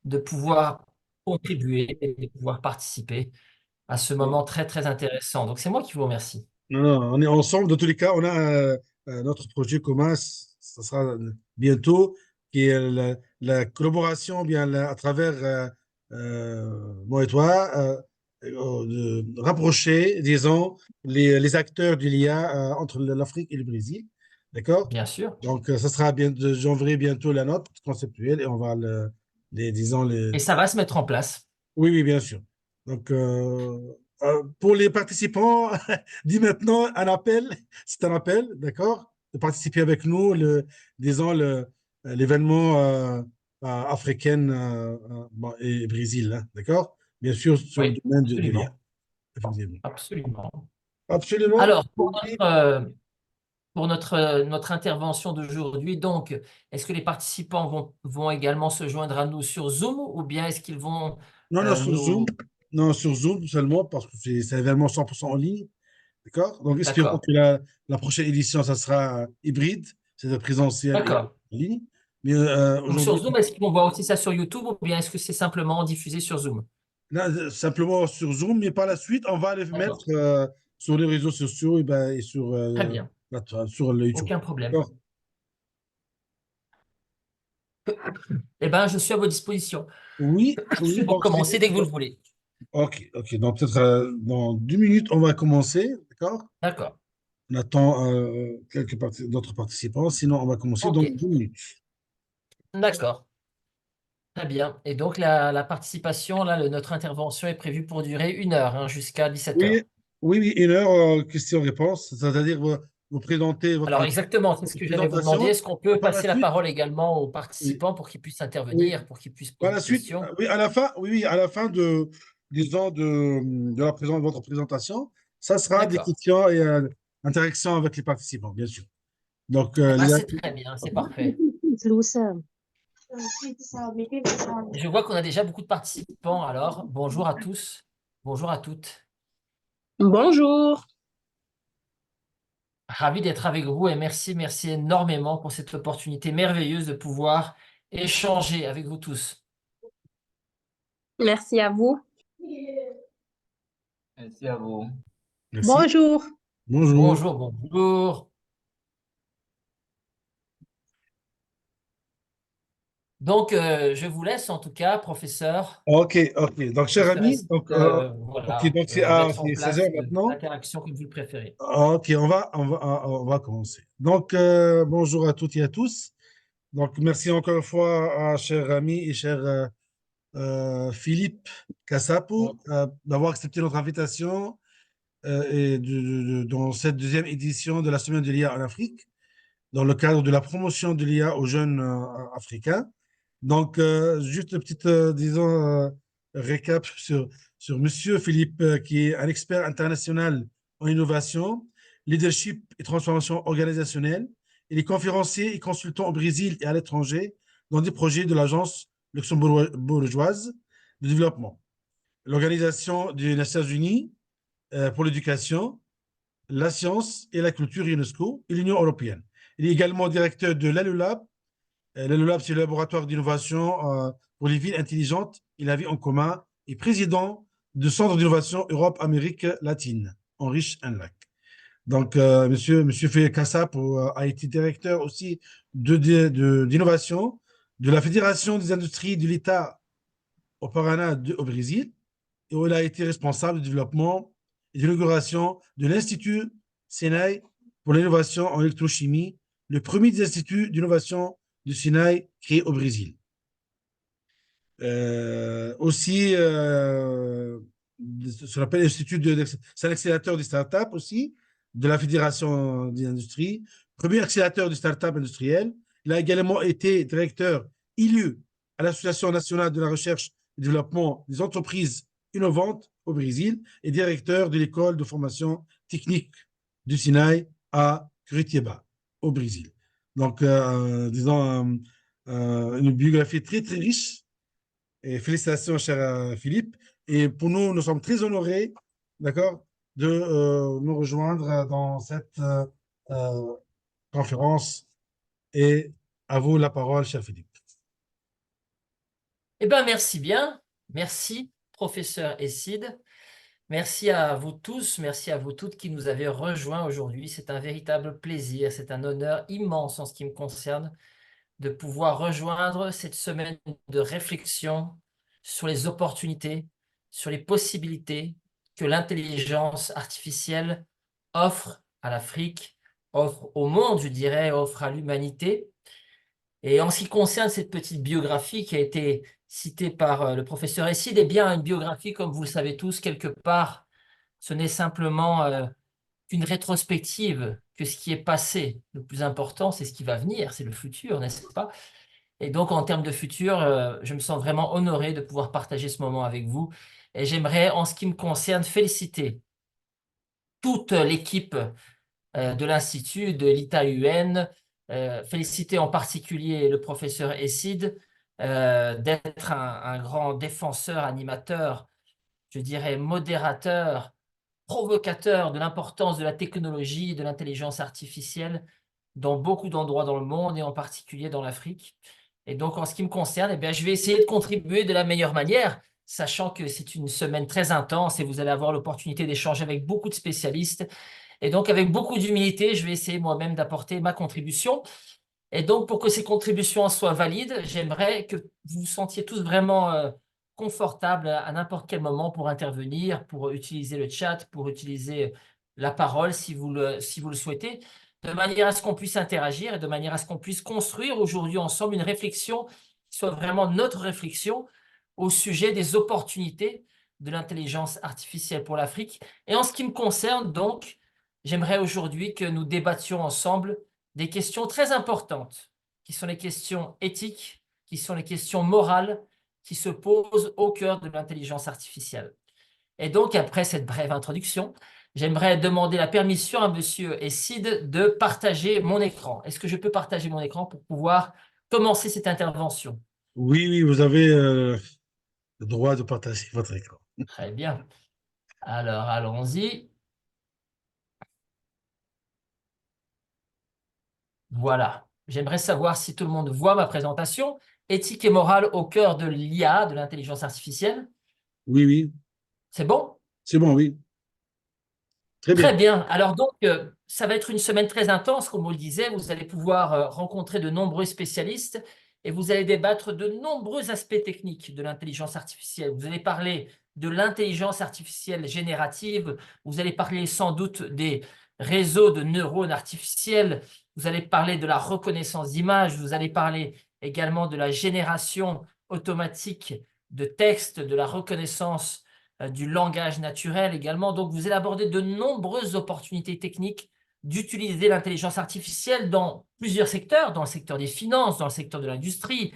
de pouvoir contribuer et de pouvoir participer à ce moment très, très intéressant. Donc, c'est moi qui vous remercie. Non, non, on est ensemble. Dans tous les cas, on a notre projet commun, ça sera bientôt, qui est la collaboration bien, à travers moi et toi, de rapprocher, disons, les acteurs de l'IA entre l'Afrique et le Brésil. D'accord? Bien sûr. Donc, ça sera bien, j'enverrai bientôt la note conceptuelle et on va disons, Et ça va se mettre en place. oui, oui, bien sûr. Donc, pour les participants, dis maintenant un appel, c'est un appel, d'accord, de participer avec nous, disons, l'événement africain bon, et Brésil, hein, d'accord? Bien sûr, sur le Oui, domaine de l'IA, absolument. effectivement. Absolument. Absolument. Alors, pour notre intervention d'aujourd'hui, donc, est-ce que les participants vont également se joindre à nous sur Zoom ou bien est-ce qu'ils vont Non, non, sur Zoom. nous... Non, sur Zoom seulement, parce que c'est un événement 100% en ligne, d'accord? Donc, espérons D'accord, que la prochaine édition, ça sera hybride, c'est-à-dire présentiel et d'accord. en ligne. Mais Donc sur aujourd'hui, Zoom, est-ce qu'ils vont voir aussi ça sur YouTube ou bien est-ce que c'est simplement diffusé sur Zoom? là, simplement sur Zoom, mais par la suite, on va les mettre D'accord, sur les réseaux sociaux et sur, très bien, sur le YouTube. aucun problème. D'accord? Eh bien, je suis à vos dispositions Oui, oui, pour donc commencer dès que vous le voulez. ok, ok. Donc peut-être dans 2 minutes, on va commencer, d'accord? D'accord, On attend d'autres participants, sinon on va commencer ok, dans 2 minutes. d'accord, très bien. Et donc la participation, là, notre intervention est prévue pour durer 1 heure, hein, jusqu'à 17 Oui, heures. oui, oui, 1 heure, question-réponse, c'est-à-dire vous présentez Alors exactement, c'est ce que j'allais vous demander. présentation, Est-ce qu'on et peut par la passer la suite, parole également aux oui, participants pour qu'ils puissent oui, intervenir, pour qu'ils puissent par poser la des suite, questions? oui, à la fin, oui, oui, à la fin disons, de votre présentation, ça sera des D'accord. questions et interaction avec les participants, bien sûr. Donc, Eh ben, c'est très bien, c'est parfait. Loser. Je vois qu'on a déjà beaucoup de participants, alors bonjour à tous, bonjour à toutes. Bonjour. Ravi d'être avec vous et merci, merci énormément pour cette opportunité merveilleuse de pouvoir échanger avec vous tous. Merci à vous. Merci à vous. merci. Bonjour. Bonjour. Bonjour, bonjour. Donc, je vous laisse en tout cas, professeur, Ok, ok. Donc, cher ami, professeuresse, donc, ok, voilà, donc mettre en c'est 16 heures place maintenant. l'interaction comme vous le préférez. Ok, on va commencer. Donc, bonjour à toutes et à tous. Donc, merci encore une fois à cher ami et cher Philippe Mm. Cassapo d'avoir accepté notre invitation dans cette deuxième édition de la Semaine de l'IA en Afrique, dans le cadre de la promotion de l'IA aux jeunes africains. Donc, juste une petite, disons, récap sur Monsieur Philippe, qui est un expert international en innovation, leadership et transformation organisationnelle. Il est conférencier et consultant au Brésil et à l'étranger dans des projets de l'Agence luxembourgeoise de développement, l'Organisation des Nations Unies pour l'éducation, la science et la culture UNESCO et l'Union européenne. Il est également directeur de l'ALULAB. L'ALULAB, c'est le laboratoire d'innovation pour les villes intelligentes et la vie en commun, et président du Centre d'innovation Europe-Amérique latine, Henrich Lac. Donc, monsieur Félix Kassap a été directeur aussi d'innovation de la Fédération des industries de l'État au Paraná au Brésil, et où il a été responsable du développement et de l'inauguration de l'Institut Senai pour l'innovation en électrochimie, le premier des instituts d'innovation du Senai créé au Brésil. Aussi, ce qu'on appelle l'Institut c'est un accélérateur des startups aussi, de la Fédération des industries, premier accélérateur des startups industrielles. Il a également été directeur élu à l'Association nationale de la recherche et développement des entreprises innovantes au Brésil et directeur de l'école de formation technique du Sinaï à Curitiba, au Brésil. Donc, disons, une biographie très, très riche et félicitations, cher Philippe. Et pour nous, nous sommes très honorés, d'accord, de nous rejoindre dans cette euh, conférence. Et à vous la parole, cher Philippe. Eh bien, merci bien. Merci, professeur Esside. Merci à vous tous, merci à vous toutes qui nous avez rejoints aujourd'hui. C'est un véritable plaisir, c'est un honneur immense en ce qui me concerne de pouvoir rejoindre cette semaine de réflexion sur les opportunités, sur les possibilités que l'intelligence artificielle offre à l'Afrique, offre au monde, je dirais, offre à l'humanité. Et en ce qui concerne cette petite biographie qui a été citée par le professeur Esside, eh bien, une biographie, comme vous le savez tous, quelque part, ce n'est simplement qu'une rétrospective que ce qui est passé. Le plus important, c'est ce qui va venir, c'est le futur, n'est-ce pas? Et donc, en termes de futur, je me sens vraiment honoré de pouvoir partager ce moment avec vous. Et j'aimerais, en ce qui me concerne, féliciter toute l'équipe de l'Institut, de l'ITA-UN, féliciter en particulier le professeur Esside, d'être un grand défenseur, animateur, je dirais modérateur, provocateur de l'importance de la technologie, de l'intelligence artificielle dans beaucoup d'endroits dans le monde et en particulier dans l'Afrique. Et donc, en ce qui me concerne, eh bien, je vais essayer de contribuer de la meilleure manière, sachant que c'est une semaine très intense et vous allez avoir l'opportunité d'échanger avec beaucoup de spécialistes. Et donc, avec beaucoup d'humilité, je vais essayer moi-même d'apporter ma contribution. Et donc, pour que ces contributions soient valides, j'aimerais que vous vous sentiez tous vraiment confortables à n'importe quel moment pour intervenir, pour utiliser le chat, pour utiliser la parole si vous le souhaitez, de manière à ce qu'on puisse interagir et de manière à ce qu'on puisse construire aujourd'hui ensemble une réflexion qui soit vraiment notre réflexion au sujet des opportunités de l'intelligence artificielle pour l'Afrique. Et en ce qui me concerne, donc, j'aimerais aujourd'hui que nous débattions ensemble des questions très importantes, qui sont les questions éthiques, qui sont les questions morales, qui se posent au cœur de l'intelligence artificielle. Et donc, après cette brève introduction, j'aimerais demander la permission à Monsieur Esside de partager mon écran. Est-ce que je peux partager mon écran pour pouvoir commencer cette intervention? Oui, oui, vous avez le droit de partager votre écran. Très bien. Alors, allons-y. Voilà. J'aimerais savoir si tout le monde voit ma présentation. Éthique et morale au cœur de l'IA, de l'intelligence artificielle. Oui, oui, C'est bon? c'est bon, oui. Très bien. Très bien. Alors donc, ça va être une semaine très intense, comme on le disait. Vous allez pouvoir rencontrer de nombreux spécialistes et vous allez débattre de nombreux aspects techniques de l'intelligence artificielle. Vous allez parler de l'intelligence artificielle générative. Vous allez parler sans doute des réseaux de neurones artificiels. Vous allez parler de la reconnaissance d'images. Vous allez parler également de la génération automatique de texte, de la reconnaissance du langage naturel également. Donc, vous allez aborder de nombreuses opportunités techniques d'utiliser l'intelligence artificielle dans plusieurs secteurs, dans le secteur des finances, dans le secteur de l'industrie,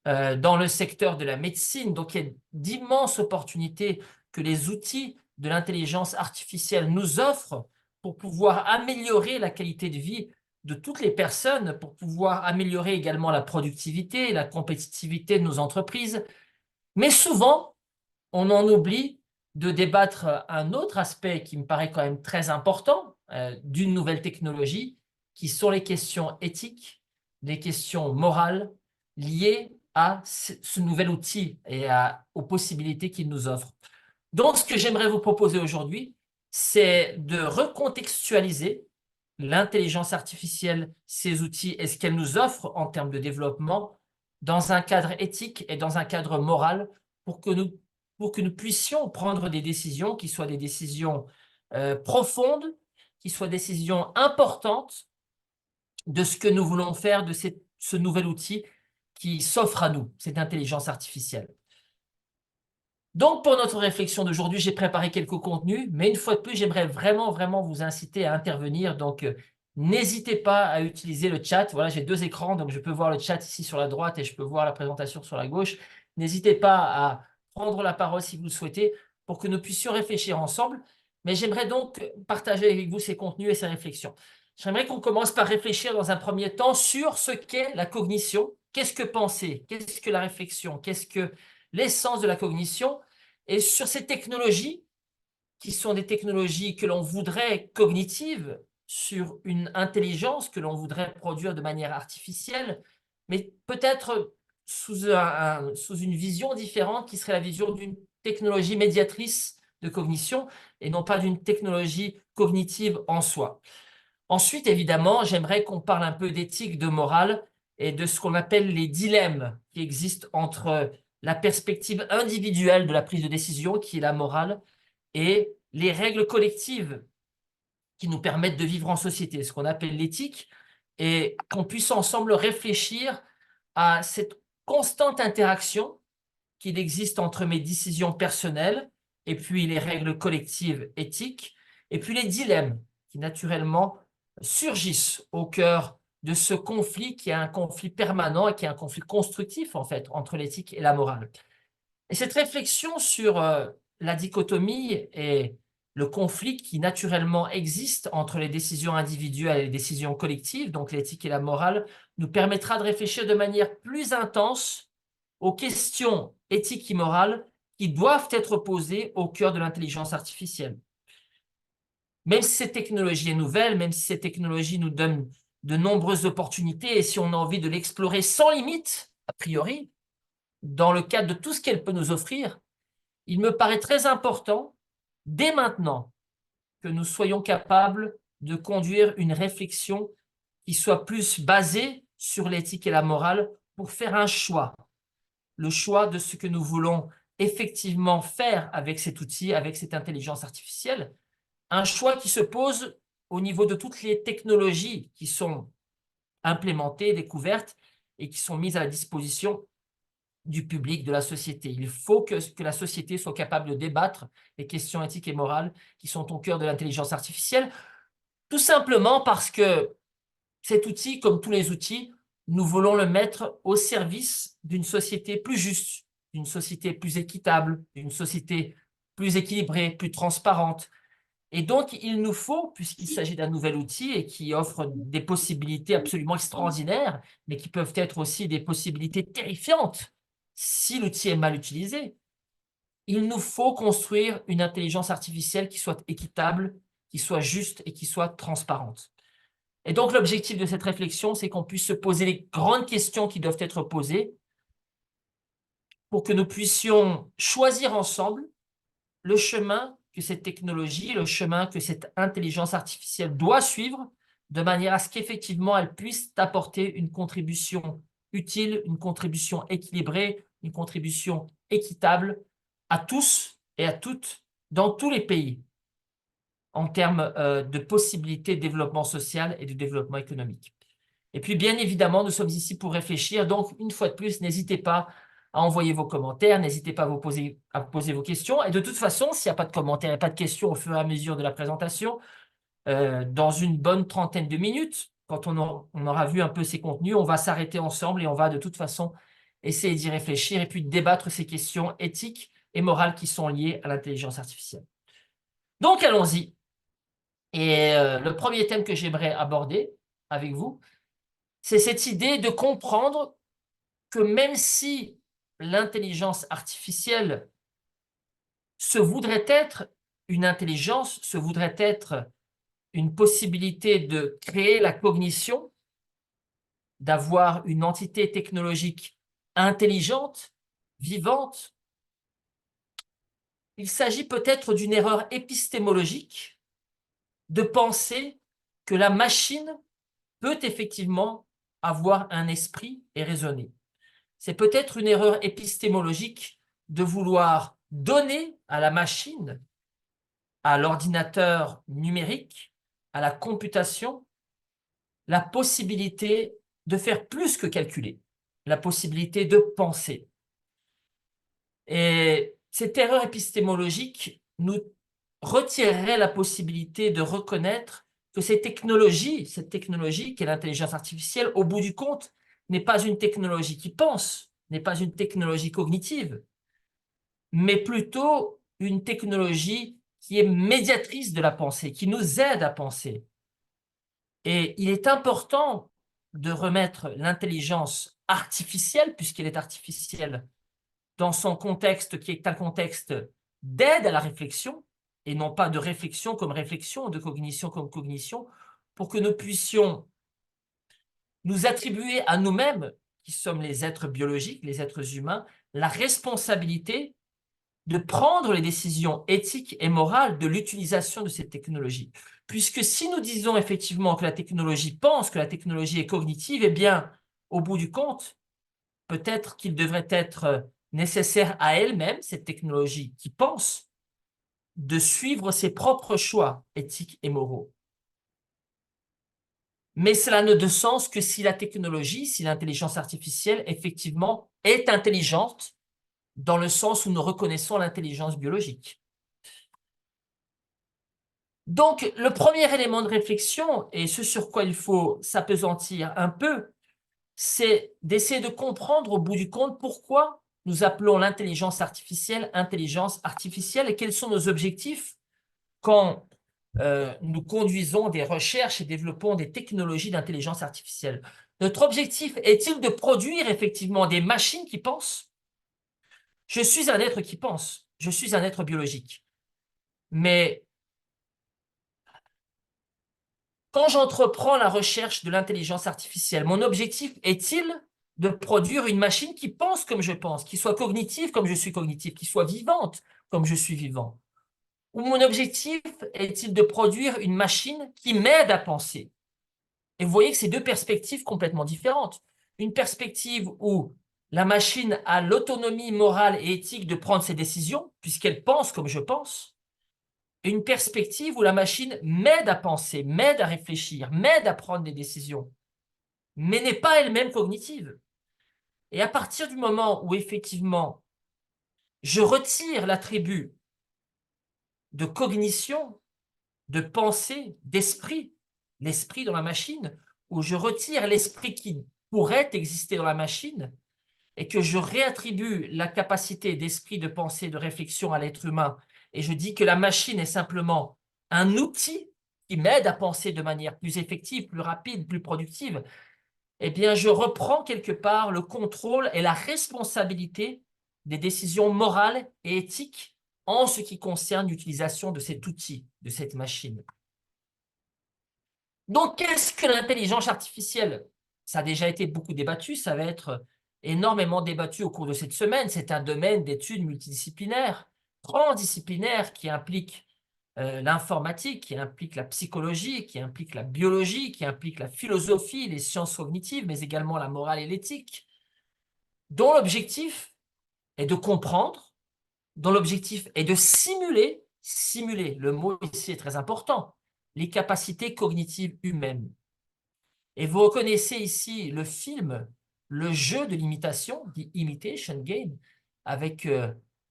dans le secteur de la médecine. Donc, il y a d'immenses opportunités que les outils de l'intelligence artificielle nous offrent pour pouvoir améliorer la qualité de vie de toutes les personnes, pour pouvoir améliorer également la productivité, la compétitivité de nos entreprises. Mais souvent, on en oublie de débattre un autre aspect qui me paraît quand même très important d'une nouvelle technologie, qui sont les questions éthiques, les questions morales liées à ce nouvel outil et aux possibilités qu'il nous offre. Donc, ce que j'aimerais vous proposer aujourd'hui, c'est de recontextualiser l'intelligence artificielle, ses outils et ce qu'elle nous offre en termes de développement dans un cadre éthique et dans un cadre moral pour que nous puissions prendre des décisions qui soient des décisions profondes, qui soient des décisions importantes de ce que nous voulons faire de ce nouvel outil qui s'offre à nous, cette intelligence artificielle. Donc, pour notre réflexion d'aujourd'hui, j'ai préparé quelques contenus, mais une fois de plus, j'aimerais vraiment, vraiment vous inciter à intervenir. Donc, n'hésitez pas à utiliser le chat. Voilà, j'ai deux écrans, donc je peux voir le chat ici sur la droite et je peux voir la présentation sur la gauche. N'hésitez pas à prendre la parole si vous le souhaitez pour que nous puissions réfléchir ensemble. Mais j'aimerais donc partager avec vous ces contenus et ces réflexions. J'aimerais qu'on commence par réfléchir dans un premier temps sur ce qu'est la cognition. Qu'est-ce que penser? Qu'est-ce que la réflexion? Qu'est-ce que l'essence de la cognition? Et sur ces technologies, qui sont des technologies que l'on voudrait cognitives, sur une intelligence que l'on voudrait produire de manière artificielle, mais peut-être sous une vision différente qui serait la vision d'une technologie médiatrice de cognition et non pas d'une technologie cognitive en soi. Ensuite, évidemment, j'aimerais qu'on parle un peu d'éthique, de morale et de ce qu'on appelle les dilemmes qui existent entre la perspective individuelle de la prise de décision, qui est la morale, et les règles collectives qui nous permettent de vivre en société, ce qu'on appelle l'éthique, et qu'on puisse ensemble réfléchir à cette constante interaction qu'il existe entre mes décisions personnelles et puis les règles collectives éthiques, et puis les dilemmes qui naturellement surgissent au cœur de ce conflit qui est un conflit permanent et qui est un conflit constructif en fait entre l'éthique et la morale. Et cette réflexion sur la dichotomie et le conflit qui naturellement existe entre les décisions individuelles et les décisions collectives, donc l'éthique et la morale, nous permettra de réfléchir de manière plus intense aux questions éthiques et morales qui doivent être posées au cœur de l'intelligence artificielle. Même si cette technologie est nouvelle, même si cette technologie nous donne de nombreuses opportunités et si on a envie de l'explorer sans limite, a priori, dans le cadre de tout ce qu'elle peut nous offrir, il me paraît très important, dès maintenant, que nous soyons capables de conduire une réflexion qui soit plus basée sur l'éthique et la morale pour faire un choix. Le choix de ce que nous voulons effectivement faire avec cet outil, avec cette intelligence artificielle. Un choix qui se pose au niveau de toutes les technologies qui sont implémentées, découvertes et qui sont mises à la disposition du public, de la société. Il faut que la société soit capable de débattre les questions éthiques et morales qui sont au cœur de l'intelligence artificielle, tout simplement parce que cet outil, comme tous les outils, nous voulons le mettre au service d'une société plus juste, d'une société plus équitable, d'une société plus équilibrée, plus transparente. Et donc, il nous faut, puisqu'il s'agit d'un nouvel outil et qui offre des possibilités absolument extraordinaires, mais qui peuvent être aussi des possibilités terrifiantes si l'outil est mal utilisé, il nous faut construire une intelligence artificielle qui soit équitable, qui soit juste et qui soit transparente. Et donc, l'objectif de cette réflexion, c'est qu'on puisse se poser les grandes questions qui doivent être posées pour que nous puissions choisir ensemble le chemin que cette technologie, le chemin que cette intelligence artificielle doit suivre, de manière à ce qu'effectivement elle puisse apporter une contribution utile, une contribution équilibrée, une contribution équitable à tous et à toutes dans tous les pays en termes de possibilités de développement social et de développement économique. Et puis, bien évidemment, nous sommes ici pour réfléchir. Donc, une fois de plus, n'hésitez pas à envoyer vos commentaires, n'hésitez pas à poser vos questions. Et de toute façon, s'il n'y a pas de commentaires et pas de questions au fur et à mesure de la présentation, dans une bonne trentaine de minutes, quand on aura vu un peu ces contenus, on va s'arrêter ensemble et on va de toute façon essayer d'y réfléchir et puis de débattre ces questions éthiques et morales qui sont liées à l'intelligence artificielle. Donc, allons-y. Et le premier thème que j'aimerais aborder avec vous, c'est cette idée de comprendre que même si l'intelligence artificielle se voudrait être une intelligence, se voudrait être une possibilité de créer la cognition, d'avoir une entité technologique intelligente, vivante, il s'agit peut-être d'une erreur épistémologique de penser que la machine peut effectivement avoir un esprit et raisonner. C'est peut-être une erreur épistémologique de vouloir donner à la machine, à l'ordinateur numérique, à la computation, la possibilité de faire plus que calculer, la possibilité de penser. Et cette erreur épistémologique nous retirerait la possibilité de reconnaître que cette technologie qui est l'intelligence artificielle, au bout du compte, n'est pas une technologie qui pense, n'est pas une technologie cognitive, mais plutôt une technologie qui est médiatrice de la pensée, qui nous aide à penser. Et il est important de remettre l'intelligence artificielle, puisqu'elle est artificielle, dans son contexte qui est un contexte d'aide à la réflexion, et non pas de réflexion comme réflexion, de cognition comme cognition, pour que nous puissions nous attribuer à nous-mêmes qui sommes les êtres biologiques, les êtres humains, la responsabilité de prendre les décisions éthiques et morales de l'utilisation de ces technologies. Puisque si nous disons effectivement que la technologie pense, que la technologie est cognitive, eh bien, au bout du compte, peut-être qu'il devrait être nécessaire à elle-même, cette technologie qui pense, de suivre ses propres choix éthiques et moraux. Mais cela n'a de sens que si la technologie, si l'intelligence artificielle, effectivement, est intelligente dans le sens où nous reconnaissons l'intelligence biologique. Donc, le premier élément de réflexion, et ce sur quoi il faut s'appesantir un peu, c'est d'essayer de comprendre au bout du compte pourquoi nous appelons l'intelligence artificielle et quels sont nos objectifs quand nous conduisons des recherches et développons des technologies d'intelligence artificielle. Notre objectif est-il de produire effectivement des machines qui pensent? Je suis un être qui pense, je suis un être biologique. Mais quand j'entreprends la recherche de l'intelligence artificielle, mon objectif est-il de produire une machine qui pense comme je pense, qui soit cognitive comme je suis cognitif, qui soit vivante comme je suis vivant? Ou mon objectif est-il de produire une machine qui m'aide à penser? Et vous voyez que c'est deux perspectives complètement différentes. Une perspective où la machine a l'autonomie morale et éthique de prendre ses décisions, puisqu'elle pense comme je pense, et une perspective où la machine m'aide à penser, m'aide à réfléchir, m'aide à prendre des décisions, mais n'est pas elle-même cognitive. Et à partir du moment où effectivement je retire l'attribut de cognition, de pensée, d'esprit, l'esprit dans la machine, où je retire l'esprit qui pourrait exister dans la machine et que je réattribue la capacité d'esprit, de pensée, de réflexion à l'être humain, et je dis que la machine est simplement un outil qui m'aide à penser de manière plus effective, plus rapide, plus productive, eh bien, je reprends quelque part le contrôle et la responsabilité des décisions morales et éthiques en ce qui concerne l'utilisation de cet outil, de cette machine. Donc, qu'est-ce que l'intelligence artificielle? Ça a déjà été beaucoup débattu, ça va être énormément débattu au cours de cette semaine. C'est un domaine d'études multidisciplinaire, transdisciplinaire, qui implique l'informatique, qui implique la psychologie, qui implique la biologie, qui implique la philosophie, les sciences cognitives, mais également la morale et l'éthique, dont l'objectif est de comprendre, dont l'objectif est de simuler, le mot ici est très important, les capacités cognitives humaines. Et vous reconnaissez ici le film, le jeu de l'imitation, The Imitation Game, avec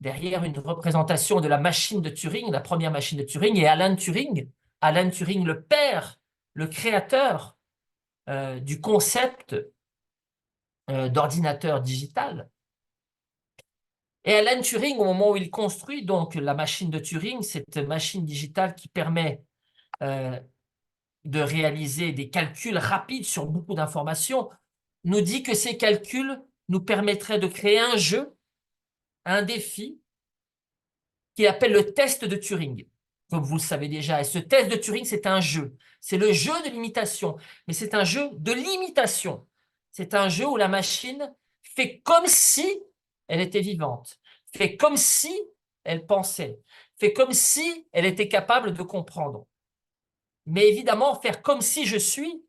derrière une représentation de la machine de Turing, la première machine de Turing, et Alan Turing, le père, le créateur du concept d'ordinateur digital. Et Alan Turing, au moment où il construit donc la machine de Turing, cette machine digitale qui permet de réaliser des calculs rapides sur beaucoup d'informations, nous dit que ces calculs nous permettraient de créer un jeu, un défi, qu'il appelle le test de Turing, comme vous le savez déjà. Et ce test de Turing, c'est un jeu. C'est le jeu de l'imitation, mais c'est un jeu de l'imitation. C'est un jeu où la machine fait comme si elle était vivante, fait comme si elle pensait, fait comme si elle était capable de comprendre. Mais évidemment, faire comme si je suis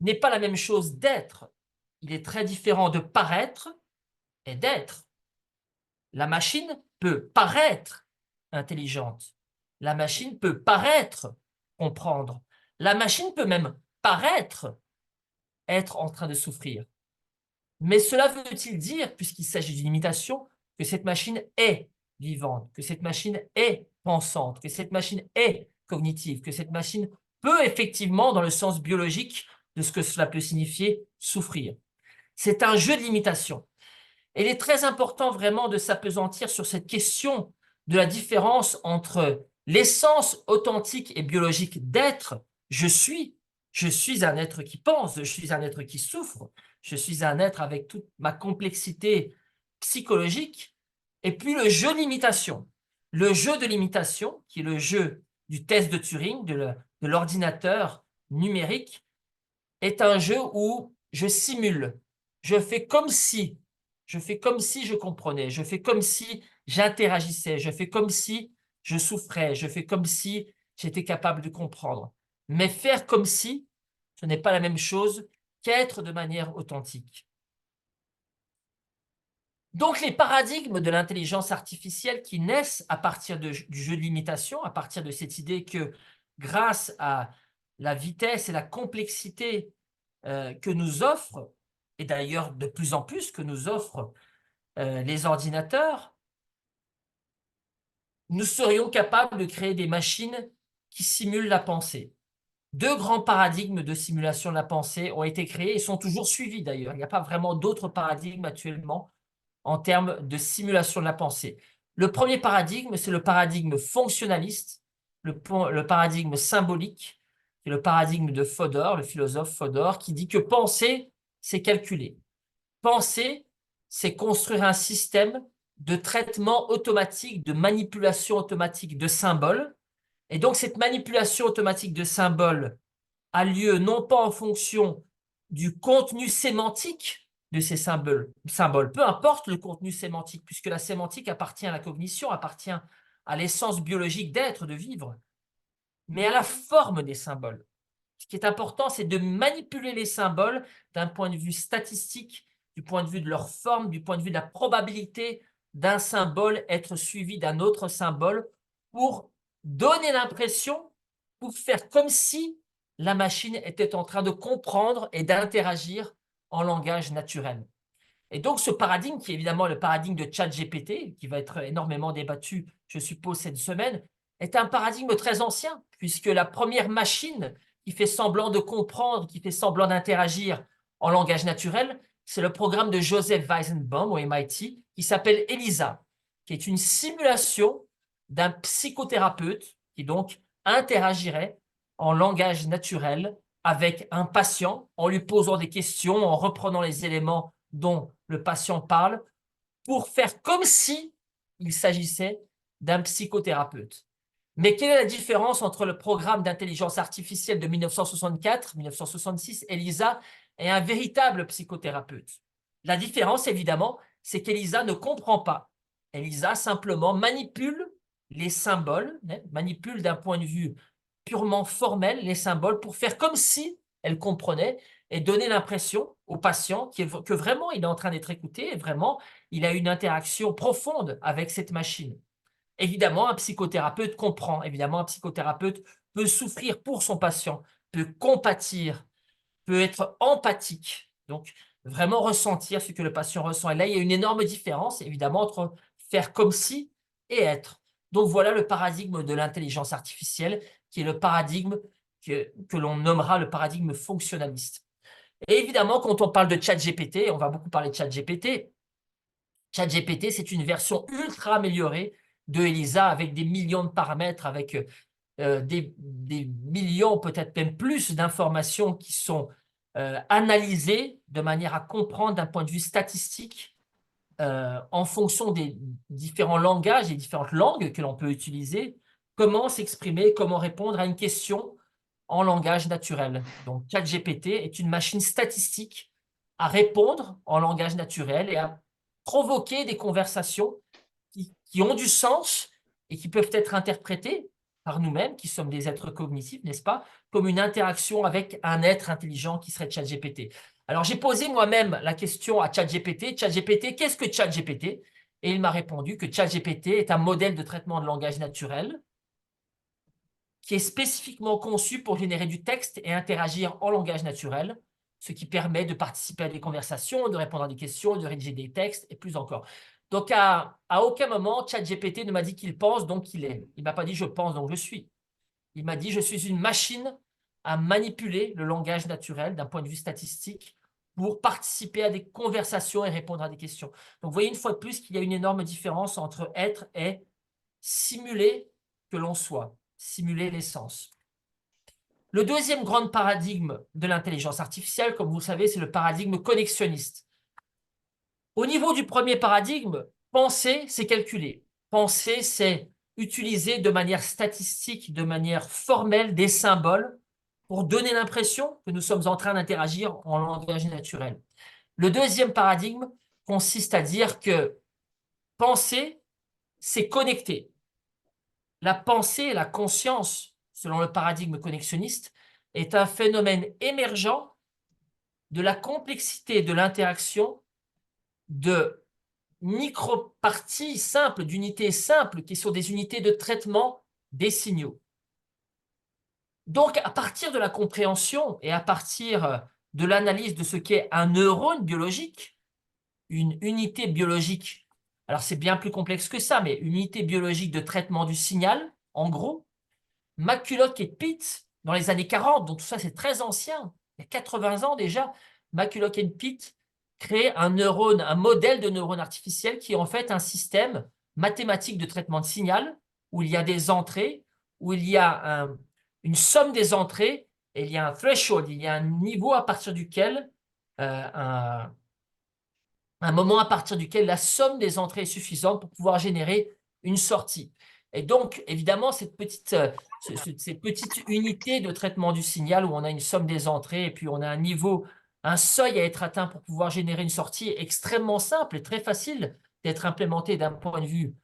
n'est pas la même chose d'être. Il est très différent de paraître et d'être. La machine peut paraître intelligente. La machine peut paraître comprendre. La machine peut même paraître être en train de souffrir. Mais cela veut-il dire, puisqu'il s'agit d'une imitation, que cette machine est vivante, que cette machine est pensante, que cette machine est cognitive, que cette machine peut effectivement, dans le sens biologique de ce que cela peut signifier, souffrir? C'est un jeu d'imitation. Et il est très important vraiment de s'appesantir sur cette question de la différence entre l'essence authentique et biologique d'être, je suis un être qui pense, je suis un être qui souffre, je suis un être avec toute ma complexité psychologique, et puis le jeu d'imitation. Le jeu de l'imitation, qui est le jeu du test de Turing, de l'ordinateur numérique, est un jeu où je simule, je fais comme si je comprenais, je fais comme si j'interagissais, je fais comme si je souffrais, je fais comme si j'étais capable de comprendre. Mais faire comme si, ce n'est pas la même chose qu'être de manière authentique. Donc, les paradigmes de l'intelligence artificielle qui naissent à partir du jeu de l'imitation, à partir de cette idée que grâce à la vitesse et la complexité que nous offrent, et d'ailleurs de plus en plus que nous offrent les ordinateurs, nous serions capables de créer des machines qui simulent la pensée. Deux grands paradigmes de simulation de la pensée ont été créés et sont toujours suivis d'ailleurs. Il n'y a pas vraiment d'autres paradigmes actuellement en termes de simulation de la pensée. Le premier paradigme, c'est le paradigme fonctionnaliste, le paradigme symbolique, c'est le paradigme de Fodor, le philosophe Fodor, qui dit que penser, c'est calculer. Penser, c'est construire un système de traitement automatique, de manipulation automatique de symboles. Et donc, cette manipulation automatique de symboles a lieu non pas en fonction du contenu sémantique de ces symboles, peu importe le contenu sémantique, puisque la sémantique appartient à la cognition, appartient à l'essence biologique d'être, de vivre, mais à la forme des symboles. Ce qui est important, c'est de manipuler les symboles d'un point de vue statistique, du point de vue de leur forme, du point de vue de la probabilité d'un symbole être suivi d'un autre symbole pour donner l'impression, pour faire comme si la machine était en train de comprendre et d'interagir en langage naturel. Et donc, ce paradigme, qui est évidemment le paradigme de ChatGPT, qui va être énormément débattu, je suppose, cette semaine, est un paradigme très ancien, puisque la première machine qui fait semblant de comprendre, qui fait semblant d'interagir en langage naturel, c'est le programme de Joseph Weizenbaum au MIT, qui s'appelle ELISA, qui est une simulation d'un psychothérapeute qui donc interagirait en langage naturel avec un patient en lui posant des questions, en reprenant les éléments dont le patient parle, pour faire comme si il s'agissait d'un psychothérapeute. Mais quelle est la différence entre le programme d'intelligence artificielle de 1964-1966, ELISA, et un véritable psychothérapeute? La différence, évidemment, c'est qu'ELISA ne comprend pas. ELISA simplement manipule les symboles, manipule d'un point de vue purement formel les symboles pour faire comme si elle comprenait et donner l'impression au patient que vraiment il est en train d'être écouté et vraiment il a une interaction profonde avec cette machine. Évidemment, un psychothérapeute comprend. Évidemment, un psychothérapeute peut souffrir pour son patient, peut compatir, peut être empathique. Donc, vraiment ressentir ce que le patient ressent. Et là, il y a une énorme différence, évidemment, entre faire comme si et être. Donc, voilà le paradigme de l'intelligence artificielle, qui est le paradigme que l'on nommera le paradigme fonctionnaliste. Et évidemment, quand on parle de ChatGPT, on va beaucoup parler de ChatGPT. ChatGPT, c'est une version ultra améliorée de ELISA avec des millions de paramètres, avec des millions, peut-être même plus d'informations qui sont analysées de manière à comprendre d'un point de vue statistique en fonction des différents langages et différentes langues que l'on peut utiliser, comment s'exprimer, comment répondre à une question en langage naturel. Donc, ChatGPT est une machine statistique à répondre en langage naturel et à provoquer des conversations qui ont du sens et qui peuvent être interprétées par nous-mêmes, qui sommes des êtres cognitifs, n'est-ce pas, comme une interaction avec un être intelligent qui serait ChatGPT. Alors, j'ai posé moi-même la question à ChatGPT. ChatGPT, qu'est-ce que ChatGPT? Et il m'a répondu que ChatGPT est un modèle de traitement de langage naturel qui est spécifiquement conçu pour générer du texte et interagir en langage naturel, ce qui permet de participer à des conversations, de répondre à des questions, de rédiger des textes et plus encore. Donc, à aucun moment, ChatGPT ne m'a dit qu'il pense, donc qu'il est. Il ne m'a pas dit je pense, donc je suis. Il m'a dit je suis une machine à manipuler le langage naturel d'un point de vue statistique pour participer à des conversations et répondre à des questions. Donc, vous voyez une fois de plus qu'il y a une énorme différence entre être et simuler que l'on soit, simuler l'essence. Le deuxième grand paradigme de l'intelligence artificielle, comme vous le savez, c'est le paradigme connexionniste. Au niveau du premier paradigme, penser, c'est calculer. Penser, c'est utiliser de manière statistique, de manière formelle, des symboles pour donner l'impression que nous sommes en train d'interagir en langage naturel. Le deuxième paradigme consiste à dire que penser, c'est connecter. La pensée, la conscience, selon le paradigme connexionniste, est un phénomène émergent de la complexité de l'interaction de micro-parties simples, d'unités simples, qui sont des unités de traitement des signaux. Donc, à partir de la compréhension et à partir de l'analyse de ce qu'est un neurone biologique, une unité biologique, alors c'est bien plus complexe que ça, mais une unité biologique de traitement du signal, en gros, McCulloch et Pitt, dans les années 40, donc tout ça c'est très ancien, il y a 80 ans déjà, McCulloch et Pitt créent un neurone, un modèle de neurone artificiel qui est en fait un système mathématique de traitement de signal où il y a des entrées, où il y a une somme des entrées et il y a un threshold, il y a un niveau à partir duquel, un moment à partir duquel la somme des entrées est suffisante pour pouvoir générer une sortie. Et donc, évidemment, cette petite unité de traitement du signal où on a une somme des entrées et puis on a un niveau, un seuil à être atteint pour pouvoir générer une sortie est extrêmement simple et très facile d'être implémenté d'un point de vue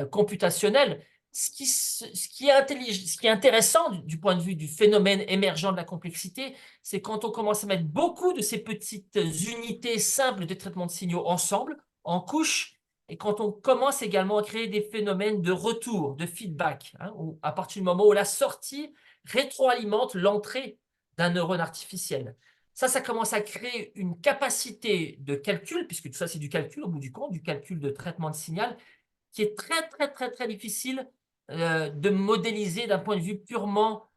computationnel. Ce qui est intéressant du point de vue du phénomène émergent de la complexité, c'est quand on commence à mettre beaucoup de ces petites unités simples de traitement de signaux ensemble, en couches, et quand on commence également à créer des phénomènes de retour, de feedback, hein, à partir du moment où la sortie rétroalimente l'entrée d'un neurone artificiel. Ça commence à créer une capacité de calcul, puisque tout ça c'est du calcul au bout du compte, du calcul de traitement de signal, qui est très, très, très, très difficile de modéliser d'un point de vue purement,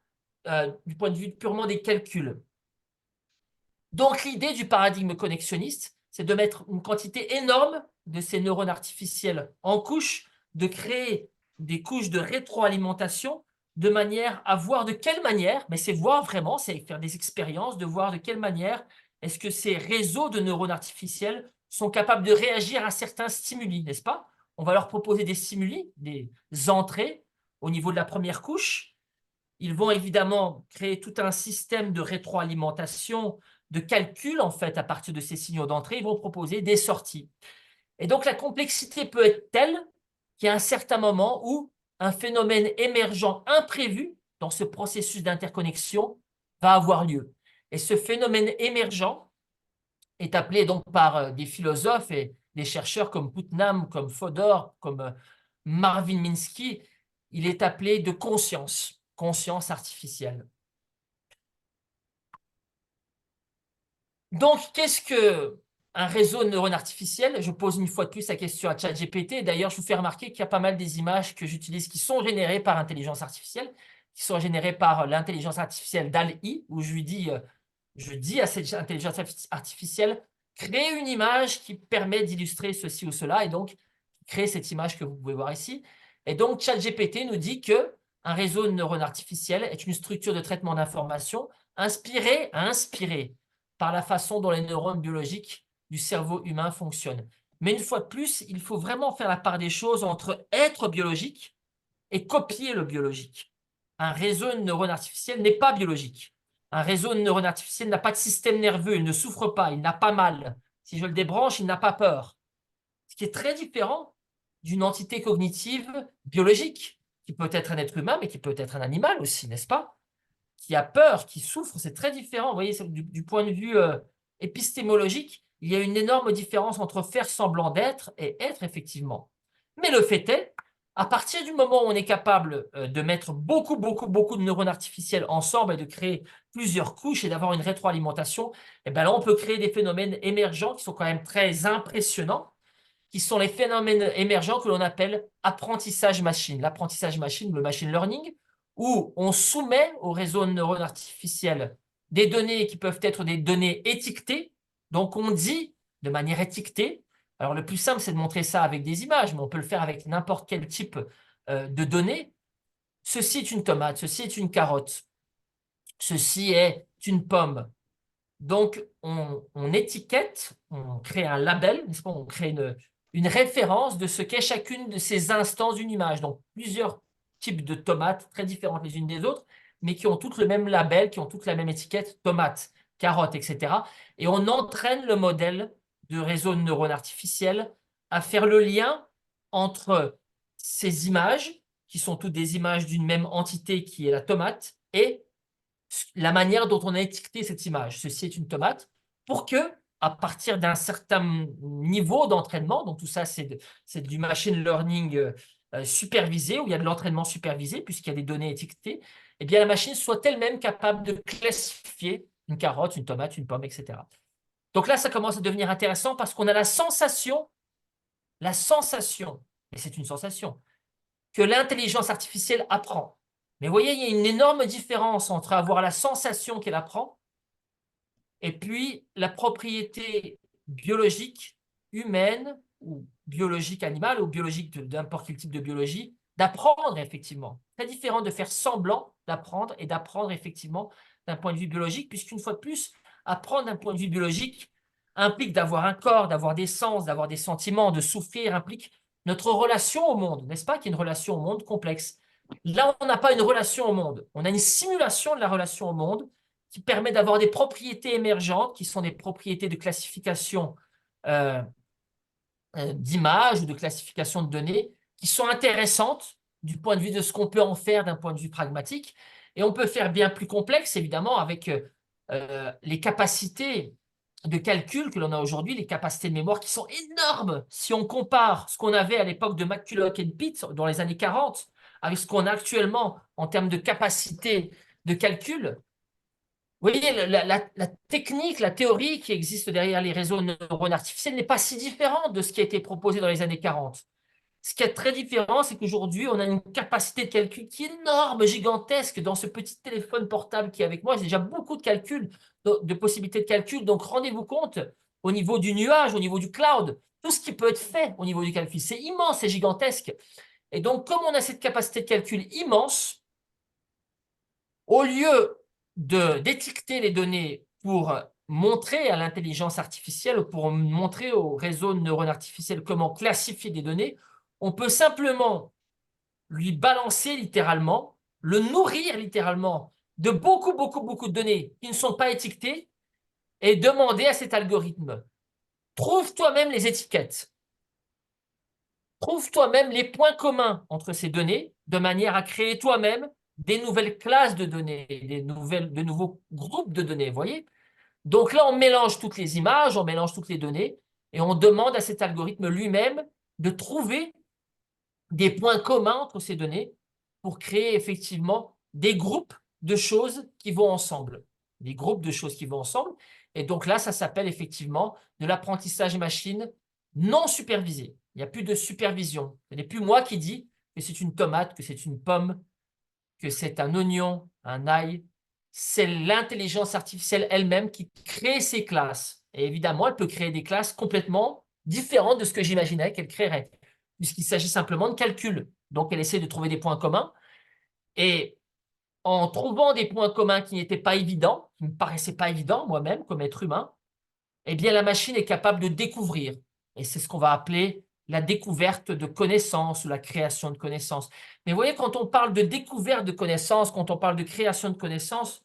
du point de vue purement des calculs. Donc, l'idée du paradigme connexionniste, c'est de mettre une quantité énorme de ces neurones artificiels en couches, de créer des couches de rétroalimentation de manière à voir de quelle manière, mais c'est voir vraiment, c'est faire des expériences, de voir de quelle manière est-ce que ces réseaux de neurones artificiels sont capables de réagir à certains stimuli, n'est-ce pas? On va leur proposer des stimuli, des entrées au niveau de la première couche. Ils vont évidemment créer tout un système de rétroalimentation, de calcul, en fait, à partir de ces signaux d'entrée. Ils vont proposer des sorties. Et donc, la complexité peut être telle qu'il y a un certain moment où un phénomène émergent imprévu dans ce processus d'interconnexion va avoir lieu. Et ce phénomène émergent est appelé donc par des philosophes et des chercheurs comme Putnam, comme Fodor, comme Marvin Minsky, il est appelé de conscience, conscience artificielle. Donc, qu'est-ce qu'un réseau de neurones artificiels? Je pose une fois de plus la question à ChatGPT. D'ailleurs, je vous fais remarquer qu'il y a pas mal des images que j'utilise qui sont générées par intelligence artificielle, qui sont générées par l'intelligence artificielle DALL-E, où je dis à cette intelligence artificielle, crée une image qui permet d'illustrer ceci ou cela, et donc créer cette image que vous pouvez voir ici. Et donc, ChatGPT nous dit qu'un réseau de neurones artificiels est une structure de traitement d'information inspirée par la façon dont les neurones biologiques du cerveau humain fonctionnent. Mais une fois de plus, il faut vraiment faire la part des choses entre être biologique et copier le biologique. Un réseau de neurones artificiels n'est pas biologique. Un réseau de neurones artificiels n'a pas de système nerveux, il ne souffre pas, il n'a pas mal. Si je le débranche, il n'a pas peur. Ce qui est très différent d'une entité cognitive biologique, qui peut être un être humain, mais qui peut être un animal aussi, n'est-ce pas? Qui a peur, qui souffre, c'est très différent. Vous voyez, du point de vue épistémologique, il y a une énorme différence entre faire semblant d'être et être effectivement. Mais le fait est, à partir du moment où on est capable de mettre beaucoup de neurones artificiels ensemble et de créer plusieurs couches et d'avoir une rétroalimentation, eh bien là, on peut créer des phénomènes émergents qui sont quand même très impressionnants, qui sont les phénomènes émergents que l'on appelle apprentissage machine. L'apprentissage machine, le machine learning, où on soumet au réseau de neurones artificiels des données qui peuvent être des données étiquetées. Donc, on dit de manière étiquetée. Alors, le plus simple, c'est de montrer ça avec des images, mais on peut le faire avec n'importe quel type de données. Ceci est une tomate, ceci est une carotte, ceci est une pomme. Donc, on étiquette, on crée un label, n'est-ce pas? On crée une référence de ce qu'est chacune de ces instances d'une image. Donc, plusieurs types de tomates, très différentes les unes des autres, mais qui ont toutes le même label, qui ont toutes la même étiquette, tomate, carotte, etc. Et on entraîne le modèle de réseaux de neurones artificiels à faire le lien entre ces images, qui sont toutes des images d'une même entité qui est la tomate, et la manière dont on a étiqueté cette image. Ceci est une tomate, pour que, à partir d'un certain niveau d'entraînement, donc tout ça c'est du machine learning supervisé, où il y a de l'entraînement supervisé, puisqu'il y a des données étiquetées, eh bien la machine soit elle-même capable de classifier une carotte, une tomate, une pomme, etc. Donc là, ça commence à devenir intéressant parce qu'on a la sensation, et c'est une sensation, que l'intelligence artificielle apprend. Mais vous voyez, il y a une énorme différence entre avoir la sensation qu'elle apprend et puis la propriété biologique humaine ou biologique animale ou biologique de n'importe quel type de biologie d'apprendre effectivement. Très différent de faire semblant d'apprendre et d'apprendre effectivement d'un point de vue biologique, puisqu'une fois de plus, apprendre d'un point de vue biologique implique d'avoir un corps, d'avoir des sens, d'avoir des sentiments, de souffrir, implique notre relation au monde, n'est-ce pas, qui est une relation au monde complexe. Là, on n'a pas une relation au monde, on a une simulation de la relation au monde qui permet d'avoir des propriétés émergentes, qui sont des propriétés de classification d'images ou de classification de données, qui sont intéressantes du point de vue de ce qu'on peut en faire d'un point de vue pragmatique. Et on peut faire bien plus complexe, évidemment, avec les capacités de calcul que l'on a aujourd'hui, les capacités de mémoire qui sont énormes. Si on compare ce qu'on avait à l'époque de McCulloch et Pitt dans les années 40 avec ce qu'on a actuellement en termes de capacité de calcul, vous voyez, la technique, la théorie qui existe derrière les réseaux de neurones artificiels n'est pas si différente de ce qui a été proposé dans les années 40. Ce qui est très différent, c'est qu'aujourd'hui, on a une capacité de calcul qui est énorme, gigantesque dans ce petit téléphone portable qui est avec moi. J'ai déjà beaucoup de calculs, de possibilités de calcul. Donc, rendez-vous compte, au niveau du nuage, au niveau du cloud, tout ce qui peut être fait au niveau du calcul, c'est immense, c'est gigantesque. Et donc, comme on a cette capacité de calcul immense, au lieu d'étiqueter les données pour montrer à l'intelligence artificielle ou pour montrer au réseau de neurones artificiels comment classifier des données, on peut simplement lui balancer littéralement, le nourrir littéralement de beaucoup de données qui ne sont pas étiquetées et demander à cet algorithme, trouve toi-même les étiquettes, trouve toi-même les points communs entre ces données de manière à créer toi-même des nouvelles classes de données, de nouveaux groupes de données, vous voyez? Donc là, on mélange toutes les images, on mélange toutes les données, et on demande à cet algorithme lui-même de trouver des points communs entre ces données pour créer effectivement des groupes de choses qui vont ensemble. Des groupes de choses qui vont ensemble. Et donc là, ça s'appelle effectivement de l'apprentissage machine non supervisé. Il n'y a plus de supervision. Ce n'est plus moi qui dis que c'est une tomate, que c'est une pomme, que c'est un oignon, un ail. C'est l'intelligence artificielle elle-même qui crée ces classes. Et évidemment, elle peut créer des classes complètement différentes de ce que j'imaginais qu'elle créerait, puisqu'il s'agit simplement de calcul. Donc, elle essaie de trouver des points communs. Et en trouvant des points communs qui n'étaient pas évidents, qui ne me paraissaient pas évidents moi-même comme être humain, eh bien, la machine est capable de découvrir. Et c'est ce qu'on va appeler la découverte de connaissances ou la création de connaissances. Mais vous voyez, quand on parle de découverte de connaissances, quand on parle de création de connaissances,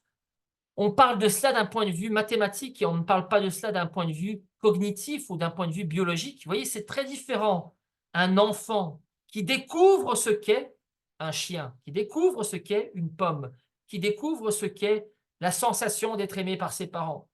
on parle de cela d'un point de vue mathématique et on ne parle pas de cela d'un point de vue cognitif ou d'un point de vue biologique. Vous voyez, c'est très différent. Un enfant qui découvre ce qu'est un chien, qui découvre ce qu'est une pomme, qui découvre ce qu'est la sensation d'être aimé par ses parents.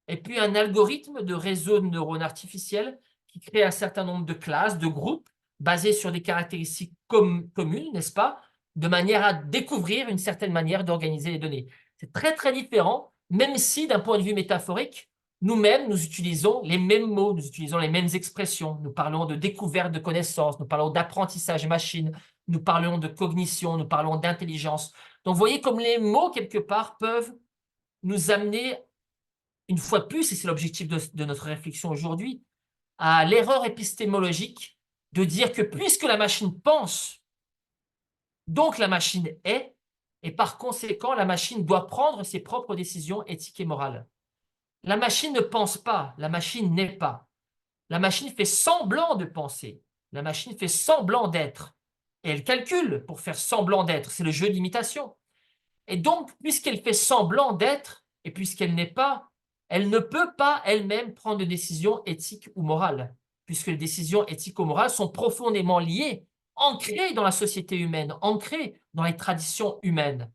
Et puis un algorithme de réseau de neurones artificiels qui crée un certain nombre de classes, de groupes, basés sur des caractéristiques communes, n'est-ce pas, de manière à découvrir une certaine manière d'organiser les données. C'est très différent, même si d'un point de vue métaphorique, nous-mêmes, nous utilisons les mêmes mots, nous utilisons les mêmes expressions. Nous parlons de découverte de connaissances, nous parlons d'apprentissage machine, nous parlons de cognition, nous parlons d'intelligence. Donc, vous voyez comme les mots, quelque part, peuvent nous amener, une fois de plus, et c'est l'objectif de notre réflexion aujourd'hui, à l'erreur épistémologique de dire que puisque la machine pense, donc la machine est, et par conséquent, la machine doit prendre ses propres décisions éthiques et morales. La machine ne pense pas, la machine n'est pas. La machine fait semblant de penser, la machine fait semblant d'être, et elle calcule pour faire semblant d'être, c'est le jeu d'imitation. Et donc, puisqu'elle fait semblant d'être, et puisqu'elle n'est pas, elle ne peut pas elle-même prendre de décisions éthiques ou morales, puisque les décisions éthiques ou morales sont profondément liées, ancrées dans la société humaine, ancrées dans les traditions humaines.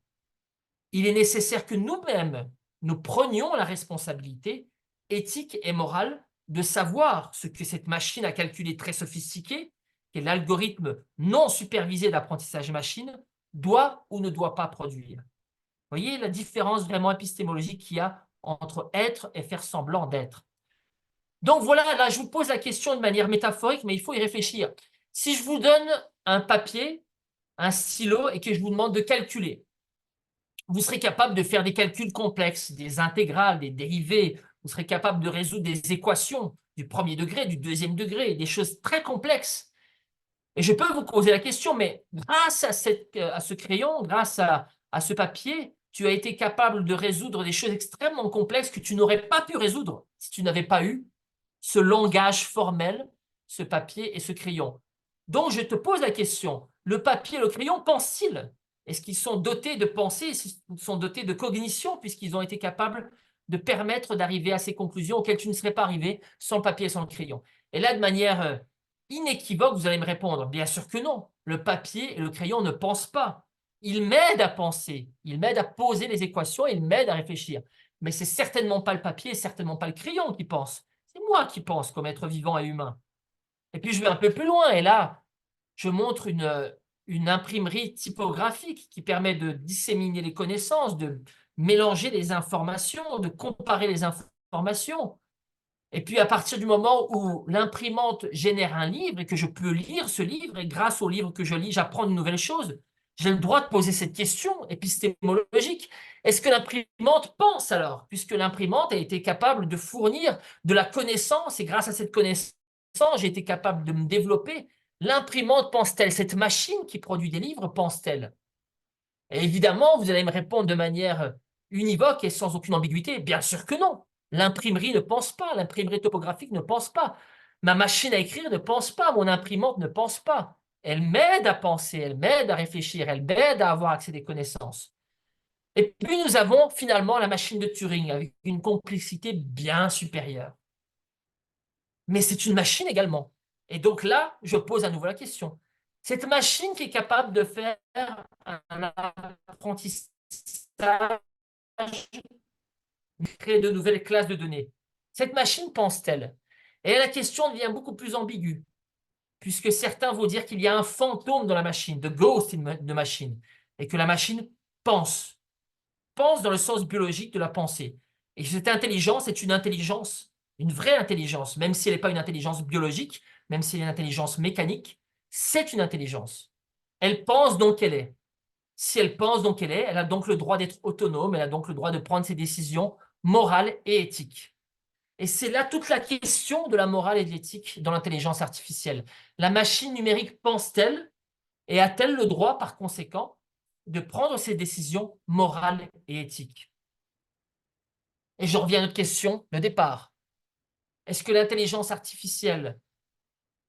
Il est nécessaire que nous-mêmes, nous prenions la responsabilité éthique et morale de savoir ce que cette machine à calculer très sophistiquée, qui est l'algorithme non supervisé d'apprentissage machine, doit ou ne doit pas produire. Vous voyez la différence vraiment épistémologique qu'il y a entre être et faire semblant d'être. Donc voilà, là je vous pose la question de manière métaphorique, mais il faut y réfléchir. Si je vous donne un papier, un stylo, et que je vous demande de calculer, vous serez capable de faire des calculs complexes, des intégrales, des dérivés, vous serez capable de résoudre des équations du premier degré, du deuxième degré, des choses très complexes. Et je peux vous poser la question, mais grâce à ce crayon, grâce à ce papier, tu as été capable de résoudre des choses extrêmement complexes que tu n'aurais pas pu résoudre si tu n'avais pas eu ce langage formel, ce papier et ce crayon. Donc, je te pose la question, le papier et le crayon pensent-ils? Est-ce qu'ils sont dotés de pensée? Est-ce qu'ils sont dotés de cognition puisqu'ils ont été capables de permettre d'arriver à ces conclusions auxquelles tu ne serais pas arrivé sans le papier et sans le crayon? Et là, de manière inéquivoque, vous allez me répondre, bien sûr que non. Le papier et le crayon ne pensent pas. Ils m'aident à penser, ils m'aident à poser les équations, ils m'aident à réfléchir. Mais c'est certainement pas le papier et certainement pas le crayon qui pense. C'est moi qui pense comme être vivant et humain. Et puis je vais un peu plus loin, et là, je montre une imprimerie typographique qui permet de disséminer les connaissances, de mélanger les informations, de comparer les informations. Et puis à partir du moment où l'imprimante génère un livre et que je peux lire ce livre, et grâce au livre que je lis, j'apprends de nouvelles choses, j'ai le droit de poser cette question épistémologique. Est-ce que l'imprimante pense alors, puisque l'imprimante a été capable de fournir de la connaissance, et grâce à cette connaissance, j'ai été capable de me développer. L'imprimante pense-t-elle? Cette machine qui produit des livres pense-t-elle? Et évidemment, vous allez me répondre de manière univoque et sans aucune ambiguïté, bien sûr que non. L'imprimerie ne pense pas, l'imprimerie topographique ne pense pas. Ma machine à écrire ne pense pas, mon imprimante ne pense pas. Elle m'aide à penser, elle m'aide à réfléchir, elle m'aide à avoir accès à des connaissances. Et puis nous avons finalement la machine de Turing avec une complexité bien supérieure. Mais c'est une machine également. Et donc là, je pose à nouveau la question. Cette machine qui est capable de faire un apprentissage, créer de nouvelles classes de données, cette machine pense-t-elle? Et la question devient beaucoup plus ambiguë, puisque certains vont dire qu'il y a un fantôme dans la machine, the ghost in the machine, et que la machine pense. Pense dans le sens biologique de la pensée. Et cette intelligence est une intelligence, une vraie intelligence, même si elle n'est pas une intelligence biologique, même si elle est une intelligence mécanique, c'est une intelligence. Elle pense donc qu'elle est. Si elle pense donc qu'elle est, elle a donc le droit d'être autonome, elle a donc le droit de prendre ses décisions morales et éthiques. Et c'est là toute la question de la morale et de l'éthique dans l'intelligence artificielle. La machine numérique pense-t-elle et a-t-elle le droit, par conséquent, de prendre ses décisions morales et éthiques? Et je reviens à notre question de départ. Est-ce que l'intelligence artificielle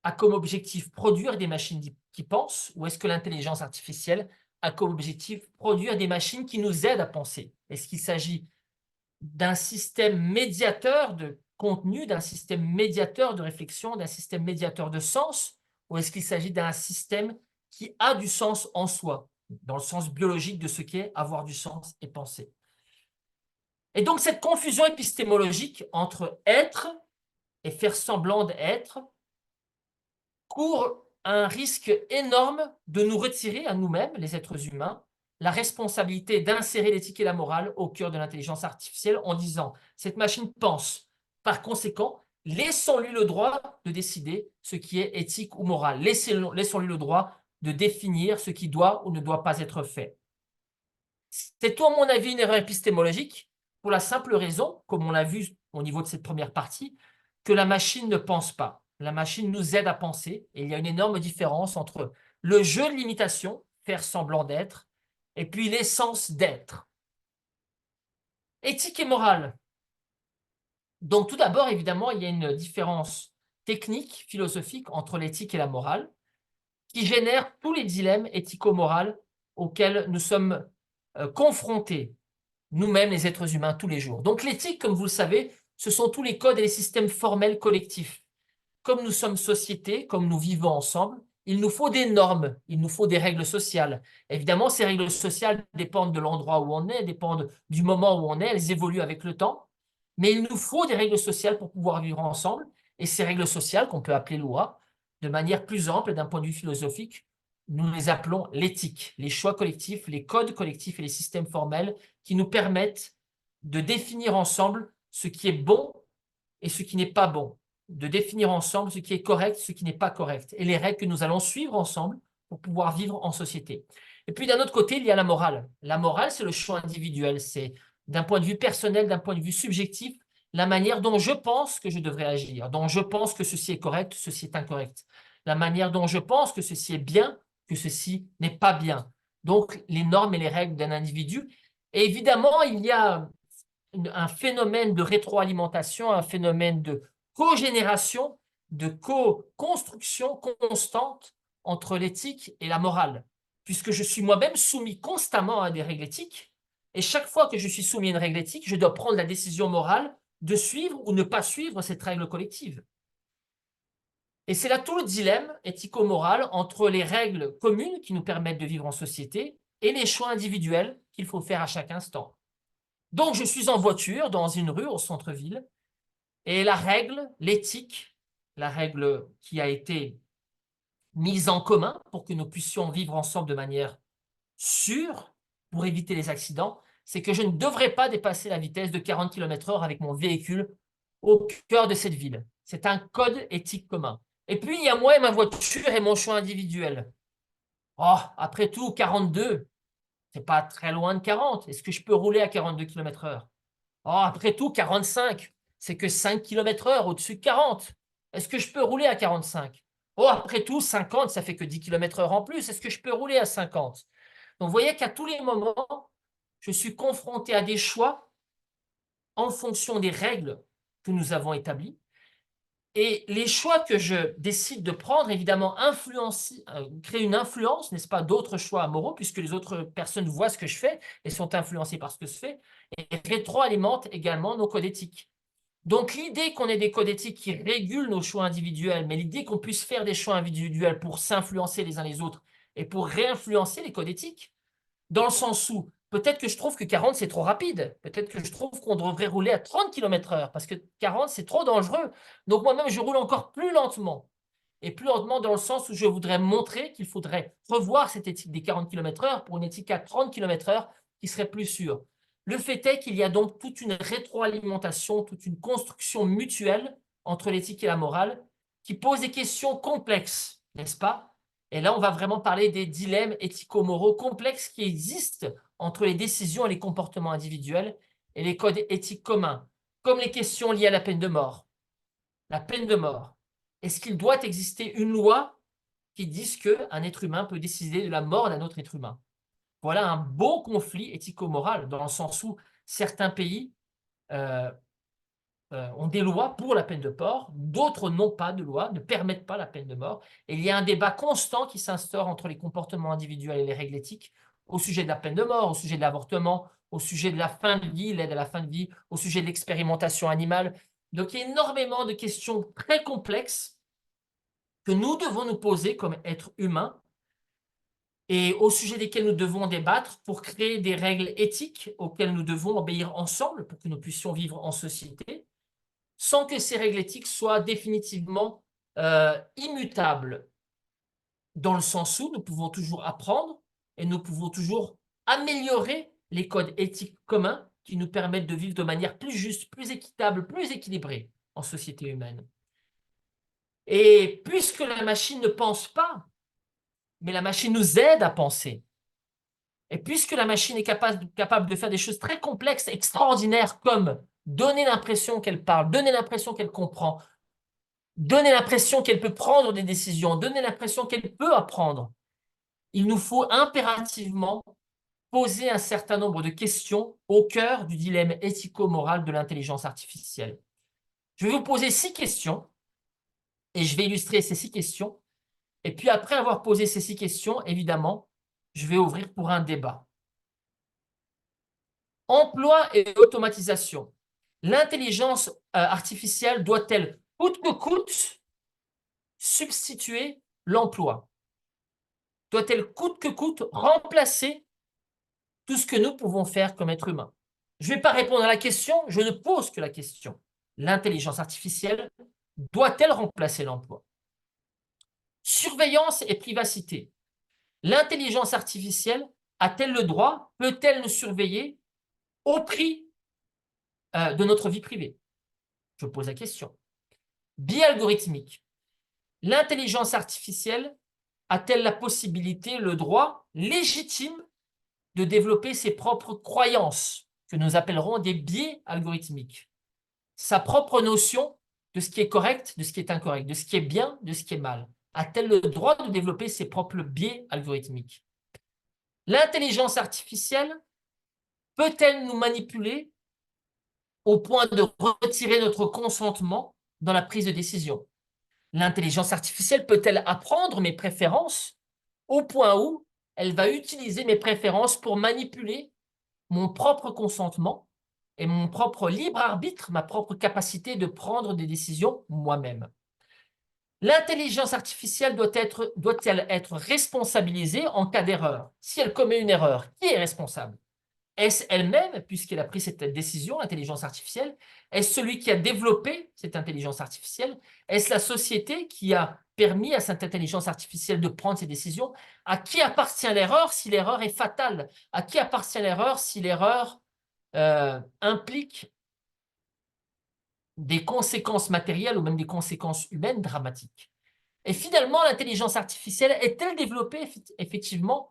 a comme objectif produire des machines qui pensent, ou est-ce que l'intelligence artificielle a comme objectif produire des machines qui nous aident à penser? Est-ce qu'il s'agit d'un système médiateur de contenu, d'un système médiateur de réflexion, d'un système médiateur de sens, ou est-ce qu'il s'agit d'un système qui a du sens en soi, dans le sens biologique de ce qu'est avoir du sens et penser? Et donc cette confusion épistémologique entre être et faire semblant d'être court un risque énorme de nous retirer à nous-mêmes, les êtres humains, la responsabilité d'insérer l'éthique et la morale au cœur de l'intelligence artificielle en disant « cette machine pense, par conséquent, laissons-lui le droit de décider ce qui est éthique ou moral, laissons-lui le droit de définir ce qui doit ou ne doit pas être fait ». C'est tout, à mon avis, une erreur épistémologique pour la simple raison, comme on l'a vu au niveau de cette première partie, que la machine ne pense pas. La machine nous aide à penser et il y a une énorme différence entre le jeu de l'imitation, faire semblant d'être, et puis l'essence d'être. Éthique et morale. Donc tout d'abord, évidemment, il y a une différence technique, philosophique entre l'éthique et la morale qui génère tous les dilemmes éthico-moraux auxquels nous sommes confrontés nous-mêmes, les êtres humains, tous les jours. Donc l'éthique, comme vous le savez, ce sont tous les codes et les systèmes formels collectifs. Comme nous sommes société, comme nous vivons ensemble, il nous faut des normes, il nous faut des règles sociales. Évidemment, ces règles sociales dépendent de l'endroit où on est, dépendent du moment où on est, elles évoluent avec le temps, mais il nous faut des règles sociales pour pouvoir vivre ensemble, et ces règles sociales, qu'on peut appeler lois, de manière plus ample d'un point de vue philosophique, nous les appelons l'éthique, les choix collectifs, les codes collectifs et les systèmes formels qui nous permettent de définir ensemble ce qui est bon et ce qui n'est pas bon, de définir ensemble ce qui est correct, ce qui n'est pas correct, et les règles que nous allons suivre ensemble pour pouvoir vivre en société. Et puis d'un autre côté, il y a la morale. La morale, c'est le choix individuel, c'est d'un point de vue personnel, d'un point de vue subjectif, la manière dont je pense que je devrais agir, dont je pense que ceci est correct, ceci est incorrect, la manière dont je pense que ceci est bien, que ceci n'est pas bien. Donc, les normes et les règles d'un individu. Et évidemment, il y a un phénomène de rétroalimentation, un phénomène de cogénération, de co-construction constante entre l'éthique et la morale, puisque je suis moi-même soumis constamment à des règles éthiques, et chaque fois que je suis soumis à une règle éthique, je dois prendre la décision morale de suivre ou ne pas suivre cette règle collective. Et c'est là tout le dilemme éthico-moral entre les règles communes qui nous permettent de vivre en société et les choix individuels qu'il faut faire à chaque instant. Donc, je suis en voiture dans une rue au centre-ville et la règle, l'éthique, la règle qui a été mise en commun pour que nous puissions vivre ensemble de manière sûre pour éviter les accidents, c'est que je ne devrais pas dépasser la vitesse de 40 km/h avec mon véhicule au cœur de cette ville. C'est un code éthique commun. Et puis, il y a moi et ma voiture et mon choix individuel. Oh, après tout, 42, c'est pas très loin de 40. Est-ce que je peux rouler à 42 km/h? Oh, après tout, 45, c'est que 5 km/h au-dessus de 40. Est-ce que je peux rouler à 45? Oh, après tout, 50, ça fait que 10 km/h en plus. Est-ce que je peux rouler à 50? Donc, vous voyez qu'à tous les moments, je suis confronté à des choix en fonction des règles que nous avons établies. Et les choix que je décide de prendre, évidemment, créent une influence, n'est-ce pas, d'autres choix moraux, puisque les autres personnes voient ce que je fais et sont influencées par ce que je fais, et rétroalimentent également nos codes éthiques. Donc, l'idée qu'on ait des codes éthiques qui régulent nos choix individuels, mais l'idée qu'on puisse faire des choix individuels pour s'influencer les uns les autres et pour réinfluencer les codes éthiques, dans le sens où peut-être que je trouve que 40, c'est trop rapide. Peut-être que je trouve qu'on devrait rouler à 30 km/h parce que 40, c'est trop dangereux. Donc moi-même, je roule encore plus lentement. Et plus lentement dans le sens où je voudrais montrer qu'il faudrait revoir cette éthique des 40 km/h pour une éthique à 30 km/h qui serait plus sûre. Le fait est qu'il y a donc toute une rétroalimentation, toute une construction mutuelle entre l'éthique et la morale qui pose des questions complexes, n'est-ce pas? Et là, on va vraiment parler des dilemmes éthico-moraux complexes qui existent entre les décisions et les comportements individuels et les codes éthiques communs, comme les questions liées à la peine de mort. La peine de mort. Est-ce qu'il doit exister une loi qui dise qu'un être humain peut décider de la mort d'un autre être humain? Voilà un beau conflit éthico-moral, dans le sens où certains pays euh, ont des lois pour la peine de mort, d'autres n'ont pas de loi, ne permettent pas la peine de mort. Et il y a un débat constant qui s'instaure entre les comportements individuels et les règles éthiques au sujet de la peine de mort, au sujet de l'avortement, au sujet de la fin de vie, l'aide à la fin de vie, au sujet de l'expérimentation animale. Donc il y a énormément de questions très complexes que nous devons nous poser comme êtres humains et au sujet desquelles nous devons débattre pour créer des règles éthiques auxquelles nous devons obéir ensemble pour que nous puissions vivre en société, sans que ces règles éthiques soient définitivement immutables, dans le sens où nous pouvons toujours apprendre et nous pouvons toujours améliorer les codes éthiques communs qui nous permettent de vivre de manière plus juste, plus équitable, plus équilibrée en société humaine. Et puisque la machine ne pense pas, mais la machine nous aide à penser, et puisque la machine est capable de faire des choses très complexes, extraordinaires, comme donner l'impression qu'elle parle, donner l'impression qu'elle comprend, donner l'impression qu'elle peut prendre des décisions, donner l'impression qu'elle peut apprendre, il nous faut impérativement poser un certain nombre de questions au cœur du dilemme éthico-moral de l'intelligence artificielle. Je vais vous poser 6 questions et je vais illustrer ces 6 questions. Et puis après avoir posé ces 6 questions, évidemment, je vais ouvrir pour un débat. Emploi et automatisation. L'intelligence artificielle doit-elle, coûte que coûte, substituer l'emploi? Doit-elle, coûte que coûte, remplacer tout ce que nous pouvons faire comme êtres humains? Je ne vais pas répondre à la question, je ne pose que la question. L'intelligence artificielle doit-elle remplacer l'emploi? Surveillance et privacité. L'intelligence artificielle a-t-elle le droit, peut-elle nous surveiller au prix de notre vie privée? Je pose la question. Biais algorithmique. L'intelligence artificielle a-t-elle la possibilité, le droit légitime de développer ses propres croyances, que nous appellerons des biais algorithmiques? Sa propre notion de ce qui est correct, de ce qui est incorrect, de ce qui est bien, de ce qui est mal. A-t-elle le droit de développer ses propres biais algorithmiques? L'intelligence artificielle peut-elle nous manipuler au point de retirer notre consentement dans la prise de décision? L'intelligence artificielle peut-elle apprendre mes préférences au point où elle va utiliser mes préférences pour manipuler mon propre consentement et mon propre libre arbitre, ma propre capacité de prendre des décisions moi-même? L'intelligence artificielle doit-elle être responsabilisée en cas d'erreur? Si elle commet une erreur, qui est responsable? Est-ce elle-même, puisqu'elle a pris cette décision, l'intelligence artificielle? Est-ce celui qui a développé cette intelligence artificielle? Est-ce la société qui a permis à cette intelligence artificielle de prendre ces décisions? À qui appartient l'erreur si l'erreur est fatale? À qui appartient l'erreur si l'erreur implique des conséquences matérielles ou même des conséquences humaines dramatiques? Et finalement, l'intelligence artificielle est-elle développée effectivement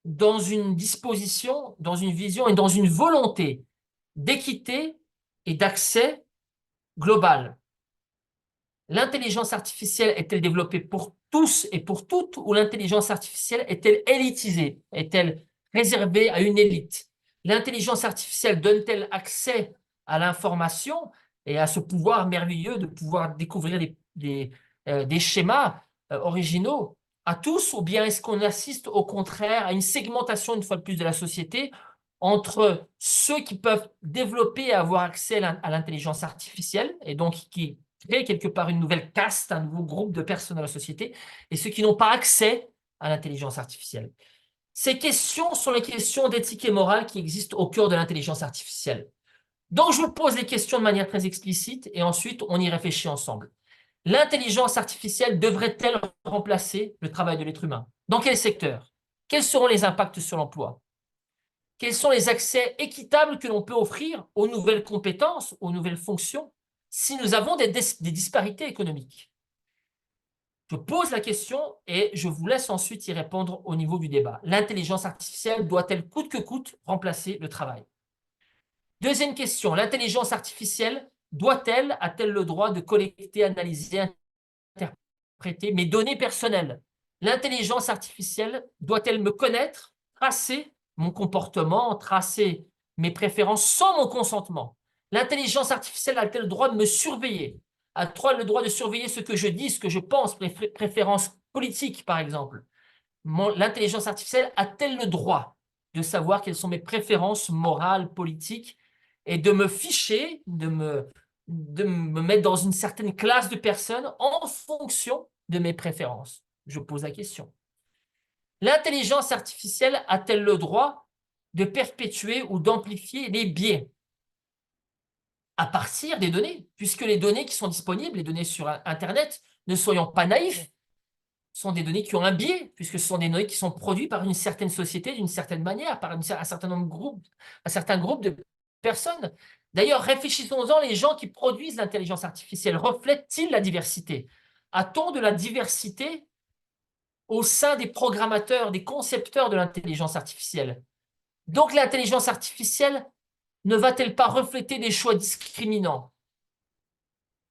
dans une disposition, dans une vision et dans une volonté d'équité et d'accès global? L'intelligence artificielle est-elle développée pour tous et pour toutes, ou l'intelligence artificielle est-elle élitisée? Est-elle réservée à une élite? L'intelligence artificielle donne-t-elle accès à l'information et à ce pouvoir merveilleux de pouvoir découvrir des schémas originaux à tous, ou bien est-ce qu'on assiste au contraire à une segmentation, une fois de plus, de la société entre ceux qui peuvent développer et avoir accès à l'intelligence artificielle, et donc qui créent quelque part une nouvelle caste, un nouveau groupe de personnes dans la société, et ceux qui n'ont pas accès à l'intelligence artificielle? Ces questions sont les questions d'éthique et morale qui existent au cœur de l'intelligence artificielle. Donc, je vous pose les questions de manière très explicite et ensuite, on y réfléchit ensemble. L'intelligence artificielle devrait-elle remplacer le travail de l'être humain? Dans quel secteur? Quels seront les impacts sur l'emploi? Quels sont les accès équitables que l'on peut offrir aux nouvelles compétences, aux nouvelles fonctions, si nous avons des disparités économiques? Je pose la question et je vous laisse ensuite y répondre au niveau du débat. L'intelligence artificielle doit-elle coûte que coûte remplacer le travail? Deuxième question, l'intelligence artificielle a-t-elle le droit de collecter, analyser, interpréter mes données personnelles? L'intelligence artificielle doit-elle me connaître, tracer mon comportement, tracer mes préférences sans mon consentement? L'intelligence artificielle a-t-elle le droit de me surveiller? A-t-elle le droit de surveiller ce que je dis, ce que je pense, mes préférences politiques, par exemple? L'intelligence artificielle a-t-elle le droit de savoir quelles sont mes préférences morales, politiques, et de me ficher, de me mettre dans une certaine classe de personnes en fonction de mes préférences? Je pose la question. L'intelligence artificielle a-t-elle le droit de perpétuer ou d'amplifier les biais à partir des données, puisque les données qui sont disponibles, les données sur Internet, ne soyons pas naïfs, sont des données qui ont un biais, puisque ce sont des données qui sont produites par une certaine société, d'une certaine manière, par un certain groupe de personnes. D'ailleurs, réfléchissons-en, les gens qui produisent l'intelligence artificielle reflètent-ils la diversité? A-t-on de la diversité au sein des programmateurs, des concepteurs de l'intelligence artificielle? Donc, l'intelligence artificielle ne va-t-elle pas refléter des choix discriminants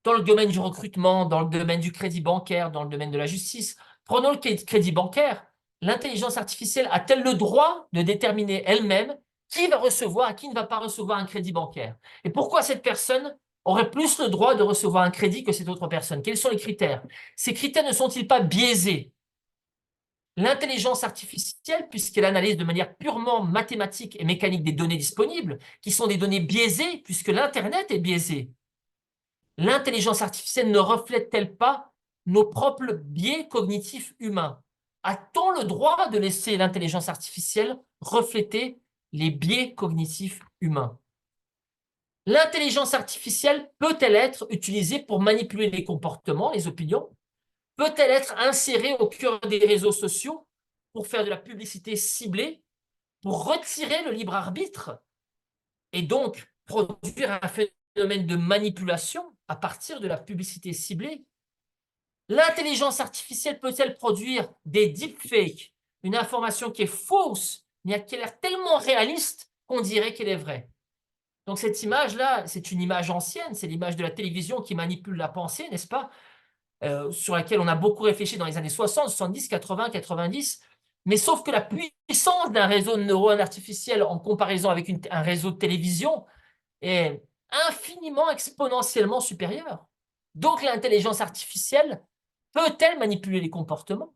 dans le domaine du recrutement, dans le domaine du crédit bancaire, dans le domaine de la justice? Prenons le crédit bancaire. L'intelligence artificielle a-t-elle le droit de déterminer elle-même qui va recevoir et qui ne va pas recevoir un crédit bancaire? Et pourquoi cette personne aurait plus le droit de recevoir un crédit que cette autre personne? Quels sont les critères? Ces critères ne sont-ils pas biaisés? L'intelligence artificielle, puisqu'elle analyse de manière purement mathématique et mécanique des données disponibles, qui sont des données biaisées, puisque l'Internet est biaisé, l'intelligence artificielle ne reflète-t-elle pas nos propres biais cognitifs humains? A-t-on le droit de laisser l'intelligence artificielle refléter les biais cognitifs humains? L'intelligence artificielle peut-elle être utilisée pour manipuler les comportements, les opinions? Peut-elle être insérée au cœur des réseaux sociaux pour faire de la publicité ciblée, pour retirer le libre arbitre et donc produire un phénomène de manipulation à partir de la publicité ciblée? L'intelligence artificielle peut-elle produire des deepfakes, une information qui est fausse, mais qui a l'air tellement réaliste qu'on dirait qu'elle est vraie? Donc cette image-là, c'est une image ancienne, c'est l'image de la télévision qui manipule la pensée, n'est-ce pas? Sur laquelle on a beaucoup réfléchi dans les années 60, 70, 80, 90. Mais sauf que la puissance d'un réseau de neurones artificiels en comparaison avec un réseau de télévision est infiniment, exponentiellement supérieure. Donc l'intelligence artificielle peut-elle manipuler les comportements?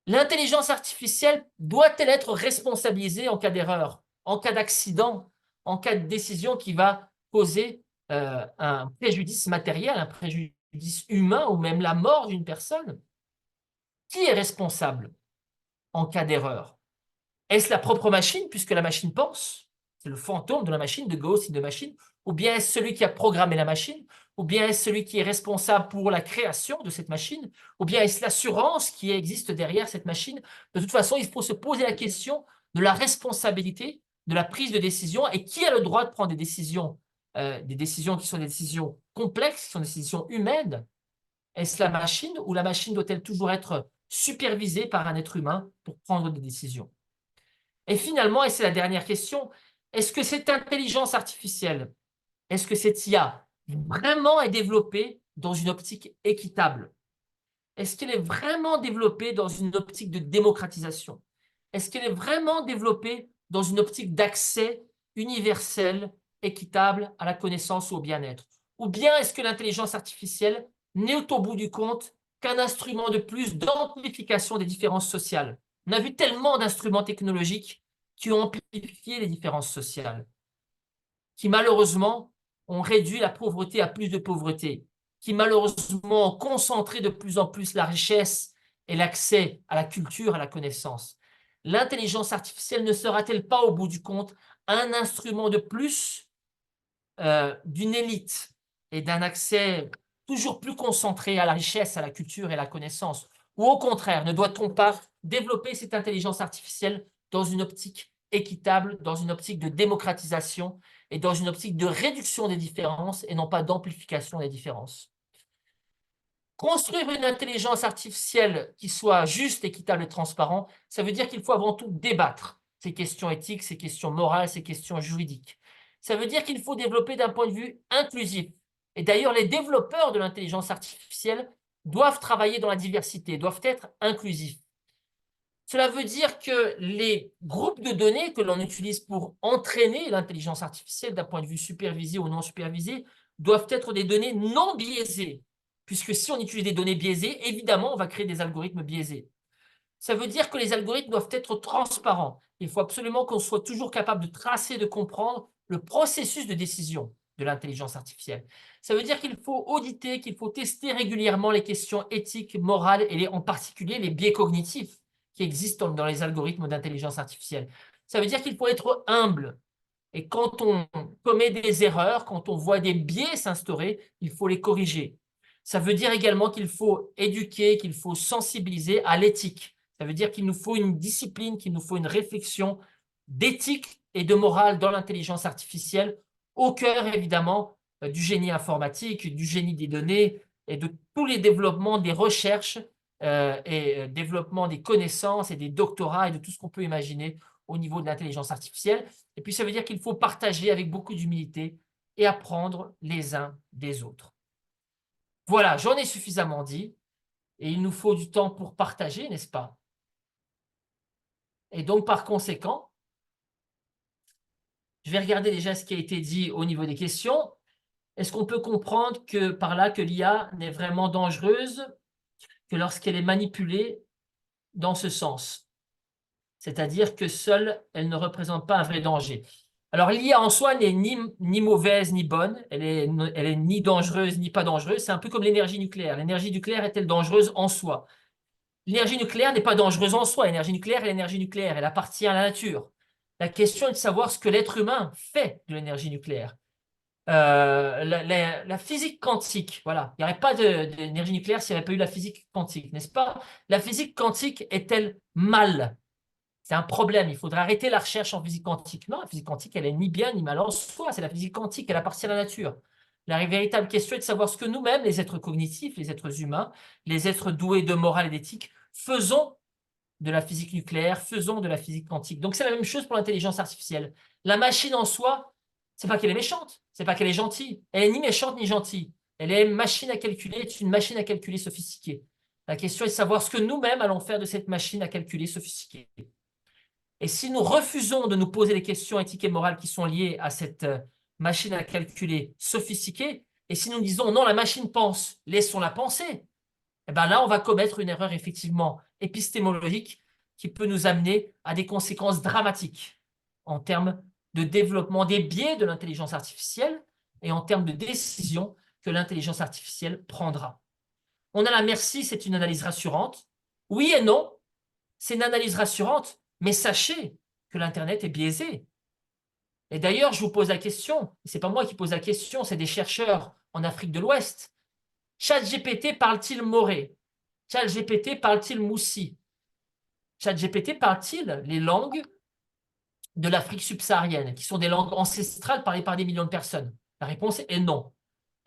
L'intelligence artificielle doit-elle être responsabilisée en cas d'erreur, en cas d'accident, en cas de décision qui va causer un préjudice matériel, un préjudice humain ou même la mort d'une personne? Qui est responsable en cas d'erreur? Est-ce la propre machine, puisque la machine pense? C'est le fantôme de la machine, de Ghost in the Machine? Ou bien est-ce celui qui a programmé la machine? Ou bien est-ce celui qui est responsable pour la création de cette machine? Ou bien est-ce l'assurance qui existe derrière cette machine? De toute façon, il faut se poser la question de la responsabilité de la prise de décision et qui a le droit de prendre des décisions qui sont des décisions complexes, qui sont des décisions humaines. Est-ce la machine ou la machine doit-elle toujours être supervisée par un être humain pour prendre des décisions? Et finalement, et c'est la dernière question, est-ce que cette intelligence artificielle, est-ce que cette IA vraiment est développée dans une optique équitable? Est-ce qu'elle est vraiment développée dans une optique de démocratisation? Est-ce qu'elle est vraiment développée dans une optique d'accès universel, équitable à la connaissance ou au bien-être? Ou bien est-ce que l'intelligence artificielle n'est au bout du compte qu'un instrument de plus d'amplification des différences sociales? On a vu tellement d'instruments technologiques qui ont amplifié les différences sociales, qui malheureusement ont réduit la pauvreté à plus de pauvreté, qui malheureusement ont concentré de plus en plus la richesse et l'accès à la culture, à la connaissance. L'intelligence artificielle ne sera-t-elle pas au bout du compte un instrument de plus d'une élite et d'un accès toujours plus concentré à la richesse, à la culture et à la connaissance? Ou au contraire, ne doit-on pas développer cette intelligence artificielle dans une optique équitable, dans une optique de démocratisation et dans une optique de réduction des différences et non pas d'amplification des différences? Construire une intelligence artificielle qui soit juste, équitable et transparente, ça veut dire qu'il faut avant tout débattre ces questions éthiques, ces questions morales, ces questions juridiques. Ça veut dire qu'il faut développer d'un point de vue inclusif. Et d'ailleurs, les développeurs de l'intelligence artificielle doivent travailler dans la diversité, doivent être inclusifs. Cela veut dire que les groupes de données que l'on utilise pour entraîner l'intelligence artificielle d'un point de vue supervisé ou non supervisé doivent être des données non biaisées, puisque si on utilise des données biaisées, évidemment, on va créer des algorithmes biaisés. Ça veut dire que les algorithmes doivent être transparents. Il faut absolument qu'on soit toujours capable de tracer, de comprendre le processus de décision de l'intelligence artificielle. Ça veut dire qu'il faut auditer, qu'il faut tester régulièrement les questions éthiques, morales et en particulier les biais cognitifs qui existent dans les algorithmes d'intelligence artificielle. Ça veut dire qu'il faut être humble. Et quand on commet des erreurs, quand on voit des biais s'instaurer, il faut les corriger. Ça veut dire également qu'il faut éduquer, qu'il faut sensibiliser à l'éthique. Ça veut dire qu'il nous faut une discipline, qu'il nous faut une réflexion d'éthique et de morale dans l'intelligence artificielle, au cœur évidemment du génie informatique, du génie des données et de tous les développements des recherches et développement des connaissances et des doctorats et de tout ce qu'on peut imaginer au niveau de l'intelligence artificielle. Et puis ça veut dire qu'il faut partager avec beaucoup d'humilité et apprendre les uns des autres. Voilà, j'en ai suffisamment dit et il nous faut du temps pour partager, n'est-ce pas? Et donc par conséquent, je vais regarder déjà ce qui a été dit au niveau des questions. Est-ce qu'on peut comprendre que par là que l'IA n'est vraiment dangereuse que lorsqu'elle est manipulée dans ce sens. C'est-à-dire que seule, elle ne représente pas un vrai danger. Alors, l'IA en soi n'est ni mauvaise ni bonne, elle est ni dangereuse ni pas dangereuse. C'est un peu comme l'énergie nucléaire. L'énergie nucléaire est-elle dangereuse en soi? L'énergie nucléaire n'est pas dangereuse en soi. L'énergie nucléaire est l'énergie nucléaire, elle appartient à la nature. La question est de savoir ce que l'être humain fait de l'énergie nucléaire. La physique quantique, voilà, il n'y aurait pas d'énergie nucléaire s'il n'y avait pas eu la physique quantique, n'est-ce pas? La physique quantique est-elle mal? C'est un problème, il faudrait arrêter la recherche en physique quantique. Non, la physique quantique, elle est ni bien ni mal en soi, c'est la physique quantique, elle appartient à la nature. La véritable question est de savoir ce que nous-mêmes, les êtres cognitifs, les êtres humains, les êtres doués de morale et d'éthique, faisons de la physique nucléaire, faisons de la physique quantique. Donc c'est la même chose pour l'intelligence artificielle. La machine en soi, c'est pas qu'elle est méchante, c'est pas qu'elle est gentille. Elle est ni méchante ni gentille. Elle est une machine à calculer, est une machine à calculer sophistiquée. La question est de savoir ce que nous-mêmes allons faire de cette machine à calculer sophistiquée. Et si nous refusons de nous poser les questions éthiques et morales qui sont liées à cette machine à calculer sophistiquée, et si nous disons non, la machine pense, laissons-la penser, eh ben là, on va commettre une erreur effectivement épistémologique qui peut nous amener à des conséquences dramatiques en termes de développement des biais de l'intelligence artificielle et en termes de décisions que l'intelligence artificielle prendra. On a la merci, c'est une analyse rassurante. Oui et non, c'est une analyse rassurante, mais sachez que l'Internet est biaisé. Et d'ailleurs, je vous pose la question, ce n'est pas moi qui pose la question, c'est des chercheurs en Afrique de l'Ouest. ChatGPT parle-t-il moré? ChatGPT parle-t-il moussi? ChatGPT parle-t-il les langues de l'Afrique subsaharienne, qui sont des langues ancestrales parlées par des millions de personnes? La réponse est non.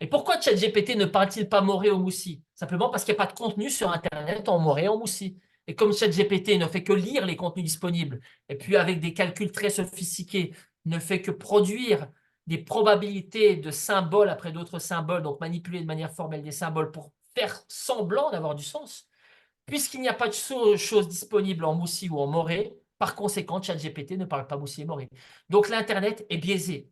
Et pourquoi ChatGPT ne parle-t-il pas moré ou moussi? Simplement parce qu'il n'y a pas de contenu sur Internet en moré et en moussi. Et comme ChatGPT ne fait que lire les contenus disponibles, et puis avec des calculs très sophistiqués, ne fait que produire des probabilités de symboles après d'autres symboles, donc manipuler de manière formelle des symboles pour faire semblant d'avoir du sens, puisqu'il n'y a pas de choses disponibles en moussi ou en moré, par conséquent, ChatGPT ne parle pas moussi et moré. Donc l'Internet est biaisé.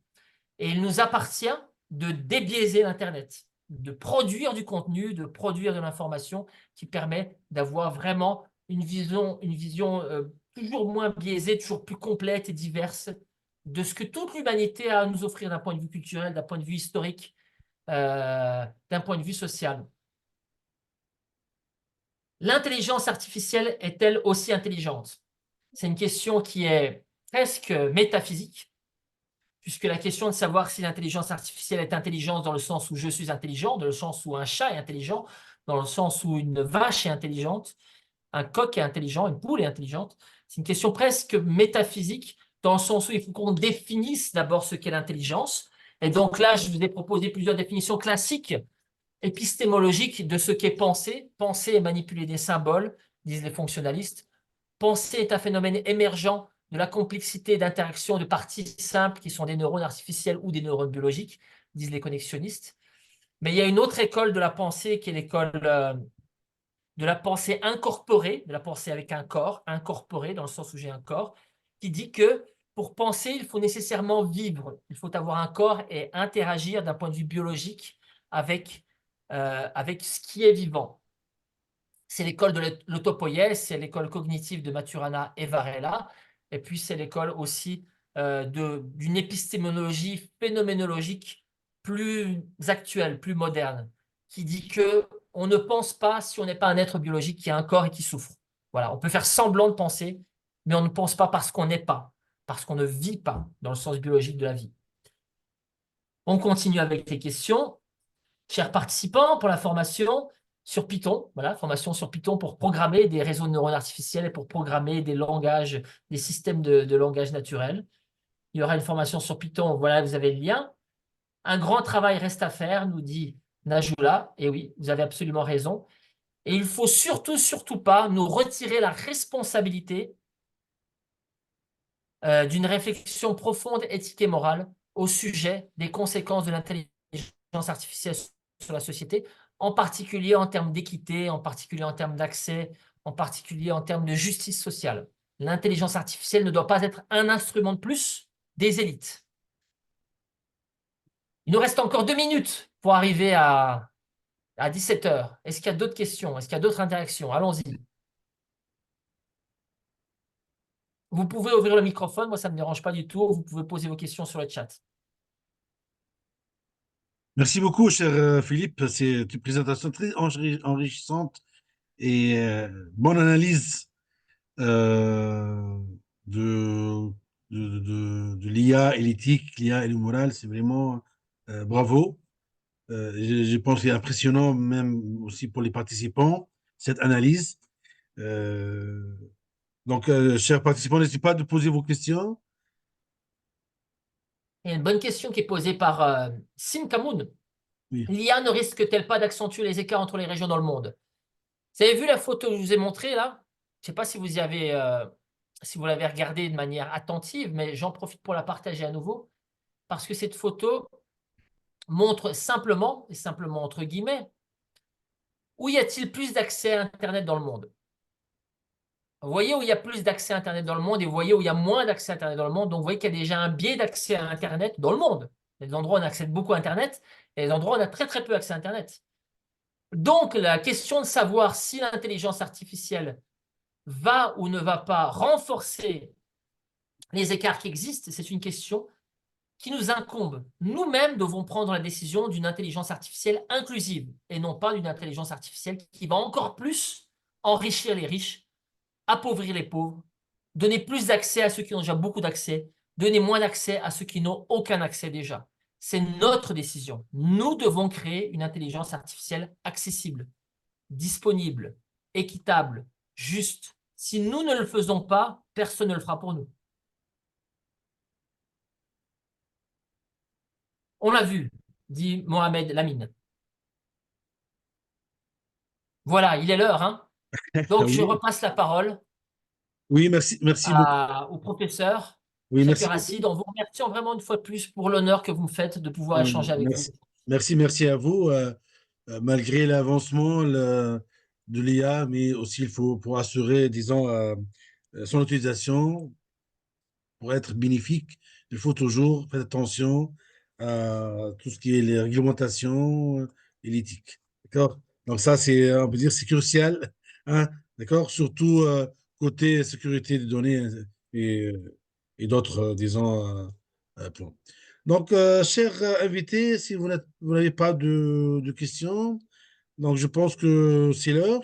Et il nous appartient de débiaiser l'Internet, de produire du contenu, de produire de l'information qui permet d'avoir vraiment une vision toujours moins biaisée, toujours plus complète et diverse de ce que toute l'humanité a à nous offrir d'un point de vue culturel, d'un point de vue historique, d'un point de vue social. L'intelligence artificielle est-elle aussi intelligente? C'est une question qui est presque métaphysique, puisque la question de savoir si l'intelligence artificielle est intelligente dans le sens où je suis intelligent, dans le sens où un chat est intelligent, dans le sens où une vache est intelligente, un coq est intelligent, une poule est intelligente, c'est une question presque métaphysique, dans le sens où il faut qu'on définisse d'abord ce qu'est l'intelligence. Et donc là, je vous ai proposé plusieurs définitions classiques épistémologique de ce qu'est penser. Penser est manipuler des symboles, disent les fonctionnalistes. Penser est un phénomène émergent de la complexité d'interaction de parties simples qui sont des neurones artificiels ou des neurones biologiques, disent les connexionnistes. Mais il y a une autre école de la pensée qui est l'école de la pensée incorporée, de la pensée avec un corps, incorporée dans le sens où j'ai un corps, qui dit que pour penser, il faut nécessairement vivre, il faut avoir un corps et interagir d'un point de vue biologique avec avec ce qui est vivant. C'est l'école de l'autopoïèse, c'est l'école cognitive de Maturana et Varela, et puis c'est l'école aussi d'une épistémologie phénoménologique plus actuelle, plus moderne, qui dit que on ne pense pas si on n'est pas un être biologique qui a un corps et qui souffre. Voilà, on peut faire semblant de penser, mais on ne pense pas parce qu'on n'est pas, parce qu'on ne vit pas dans le sens biologique de la vie. On continue avec les questions. Chers participants, pour la formation sur Python, voilà, formation sur Python pour programmer des réseaux de neurones artificiels et pour programmer des langages, des systèmes de langage naturel. Il y aura une formation sur Python, voilà, vous avez le lien. Un grand travail reste à faire, nous dit Najula, et oui, vous avez absolument raison. Et il faut surtout, surtout pas nous retirer la responsabilité d'une réflexion profonde, éthique et morale au sujet des conséquences de l'intelligence artificielle sur la société, en particulier en termes d'équité, en particulier en termes d'accès, en particulier en termes de justice sociale. L'intelligence artificielle ne doit pas être un instrument de plus des élites. Il nous reste encore 2 minutes pour arriver à 17 h. Est-ce qu'il y a d'autres questions? Est-ce qu'il y a d'autres interactions? Allons-y. Vous pouvez ouvrir le microphone, moi ça ne me dérange pas du tout. Vous pouvez poser vos questions sur le chat. Merci beaucoup, cher Philippe. C'est une présentation très enrichissante et bonne analyse euh, de, de l'IA et l'éthique, l'IA et le moral. C'est vraiment bravo. Je pense que c'est impressionnant, même aussi pour les participants, cette analyse. Euh, chers participants, n'hésitez pas de poser vos questions. Il y a une bonne question qui est posée par Sim Kamoun. Oui. L'IA ne risque-t-elle pas d'accentuer les écarts entre les régions dans le monde? Vous avez vu la photo que je vous ai montrée là? Je ne sais pas si vous y avez, si vous l'avez regardée de manière attentive, mais j'en profite pour la partager à nouveau parce que cette photo montre simplement, et simplement entre guillemets, où y a-t-il plus d'accès à Internet dans le monde? Vous voyez où il y a plus d'accès à Internet dans le monde et vous voyez où il y a moins d'accès à Internet dans le monde. Donc, vous voyez qu'il y a déjà un biais d'accès à Internet dans le monde. Il y a des endroits où on accède beaucoup à Internet et des endroits où on a très, très peu accès à Internet. Donc, la question de savoir si l'intelligence artificielle va ou ne va pas renforcer les écarts qui existent, c'est une question qui nous incombe. Nous-mêmes devons prendre la décision d'une intelligence artificielle inclusive et non pas d'une intelligence artificielle qui va encore plus enrichir les riches, appauvrir les pauvres, donner plus d'accès à ceux qui ont déjà beaucoup d'accès, donner moins d'accès à ceux qui n'ont aucun accès déjà. C'est notre décision. Nous devons créer une intelligence artificielle accessible, disponible, équitable, juste. Si nous ne le faisons pas, personne ne le fera pour nous. On l'a vu, dit Mohamed Lamine. Voilà, il est l'heure, hein. Donc, je Oui, repasse la parole oui, merci beaucoup. au professeur Oui, merci Shaker beaucoup. Hassid en vous remerciant vraiment une fois de plus pour l'honneur que vous me faites de pouvoir échanger avec vous. Merci, merci à vous. Malgré l'avancement de l'IA, mais aussi il faut pour assurer, disons, son utilisation pour être bénéfique, il faut toujours faire attention à tout ce qui est les réglementations et l'éthique. D'accord? Donc ça, c'est, on peut dire, c'est crucial, hein? D'accord? Surtout côté sécurité des données et, et d'autres, disons, points. Donc, chers invités, si vous n'avez pas de questions, donc je pense que c'est l'heure.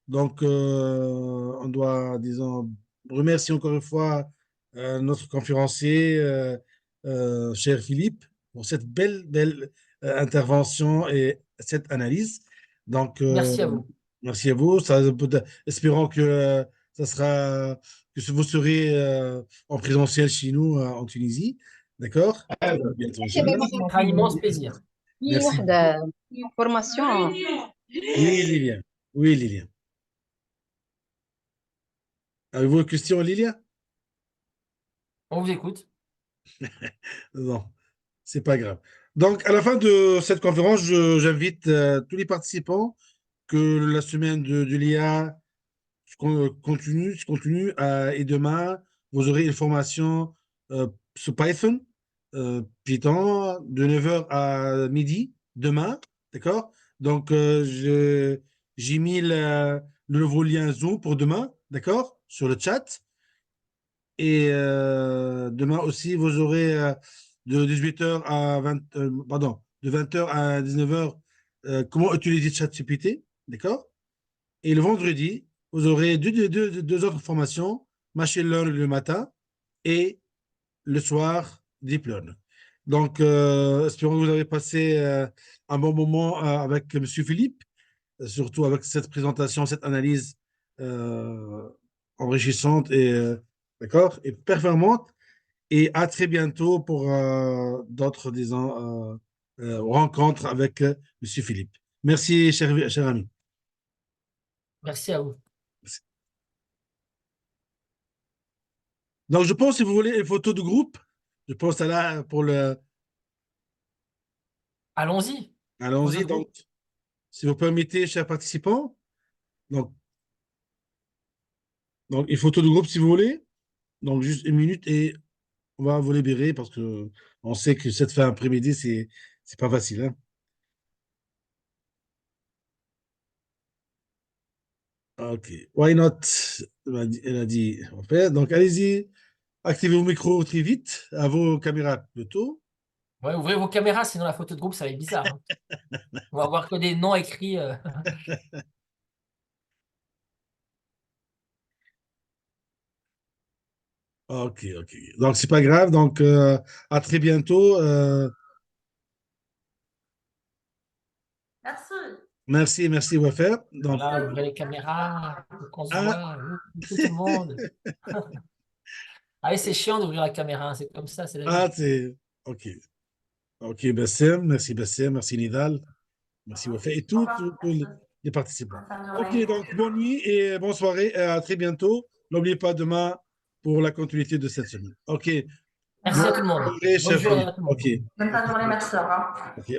Donc, on doit, disons, remercier encore une fois notre conférencier, cher Philippe, pour cette belle intervention et cette analyse. Donc, Merci à vous. merci à vous. Espérons que ça sera, que vous serez en présentiel chez nous en Tunisie. D'accord? Bientôt, Inch'Allah. Ce sera un immense plaisir. في Merci. واحدة فورماسيون. Oui, Lilian. Oui, Lilian. Avez-vous une question, Lilia? On vous écoute. Non, c'est pas grave. Donc, à la fin de cette conférence, j'invite tous les participants que la semaine de l'IA continue et demain, vous aurez une formation sur Python, Python, de 9h à midi, demain, d'accord? Donc, j'ai mis le nouveau lien Zoom pour demain, d'accord? Sur le chat. Et demain aussi, vous aurez de 18h à 20, pardon, de 20h à 19h comment utiliser ChatGPT, d'accord? Et le vendredi, vous aurez deux autres formations, Machine Learning le matin et le soir, Deep Learn. Donc, espérons que vous avez passé un bon moment avec M. Philippe, surtout avec cette présentation, cette analyse euh, enrichissante et, d'accord, et performante. Et à très bientôt pour d'autres, disons, rencontres avec M. Philippe. Merci, cher ami. Merci à vous. Donc, je pense, si vous voulez une photo de groupe, je pense à là pour le. Allons-y. Photo Allons-y. de Donc, groupe. si vous permettez, chers participants, donc, une photo de groupe, si vous voulez. Donc, juste une minute et on va vous libérer parce que on sait que cette fin après-midi, c'est pas facile, hein. OK. Why not? Elle a dit, on fait. Donc, allez-y, activez vos micros très vite, à vos caméras plutôt. Ouais, ouvrez vos caméras, sinon la photo de groupe, ça va être bizarre, hein. On va voir que des noms écrits. OK, OK. Donc, c'est pas grave. Donc, à très bientôt. Merci, merci, Wafer. Donc, Voilà, ouvrez les caméras, pour qu'on se ah, voit, tout le monde. Ah oui, c'est chiant d'ouvrir la caméra, hein, c'est comme ça, c'est la vie. c'est. OK. OK, Bassem. Merci, Bassem. Merci, Nidal. Merci, Wafer. Et tous les participants. OK, donc, bonne nuit et bonne soirée. Et à très bientôt. N'oubliez pas demain pour la continuité de cette semaine. OK. Merci Bonne à tout le monde. soirée, Bonne chers journée amis. à tout le monde. OK. Bonne fin de journée, merci, au revoir. OK.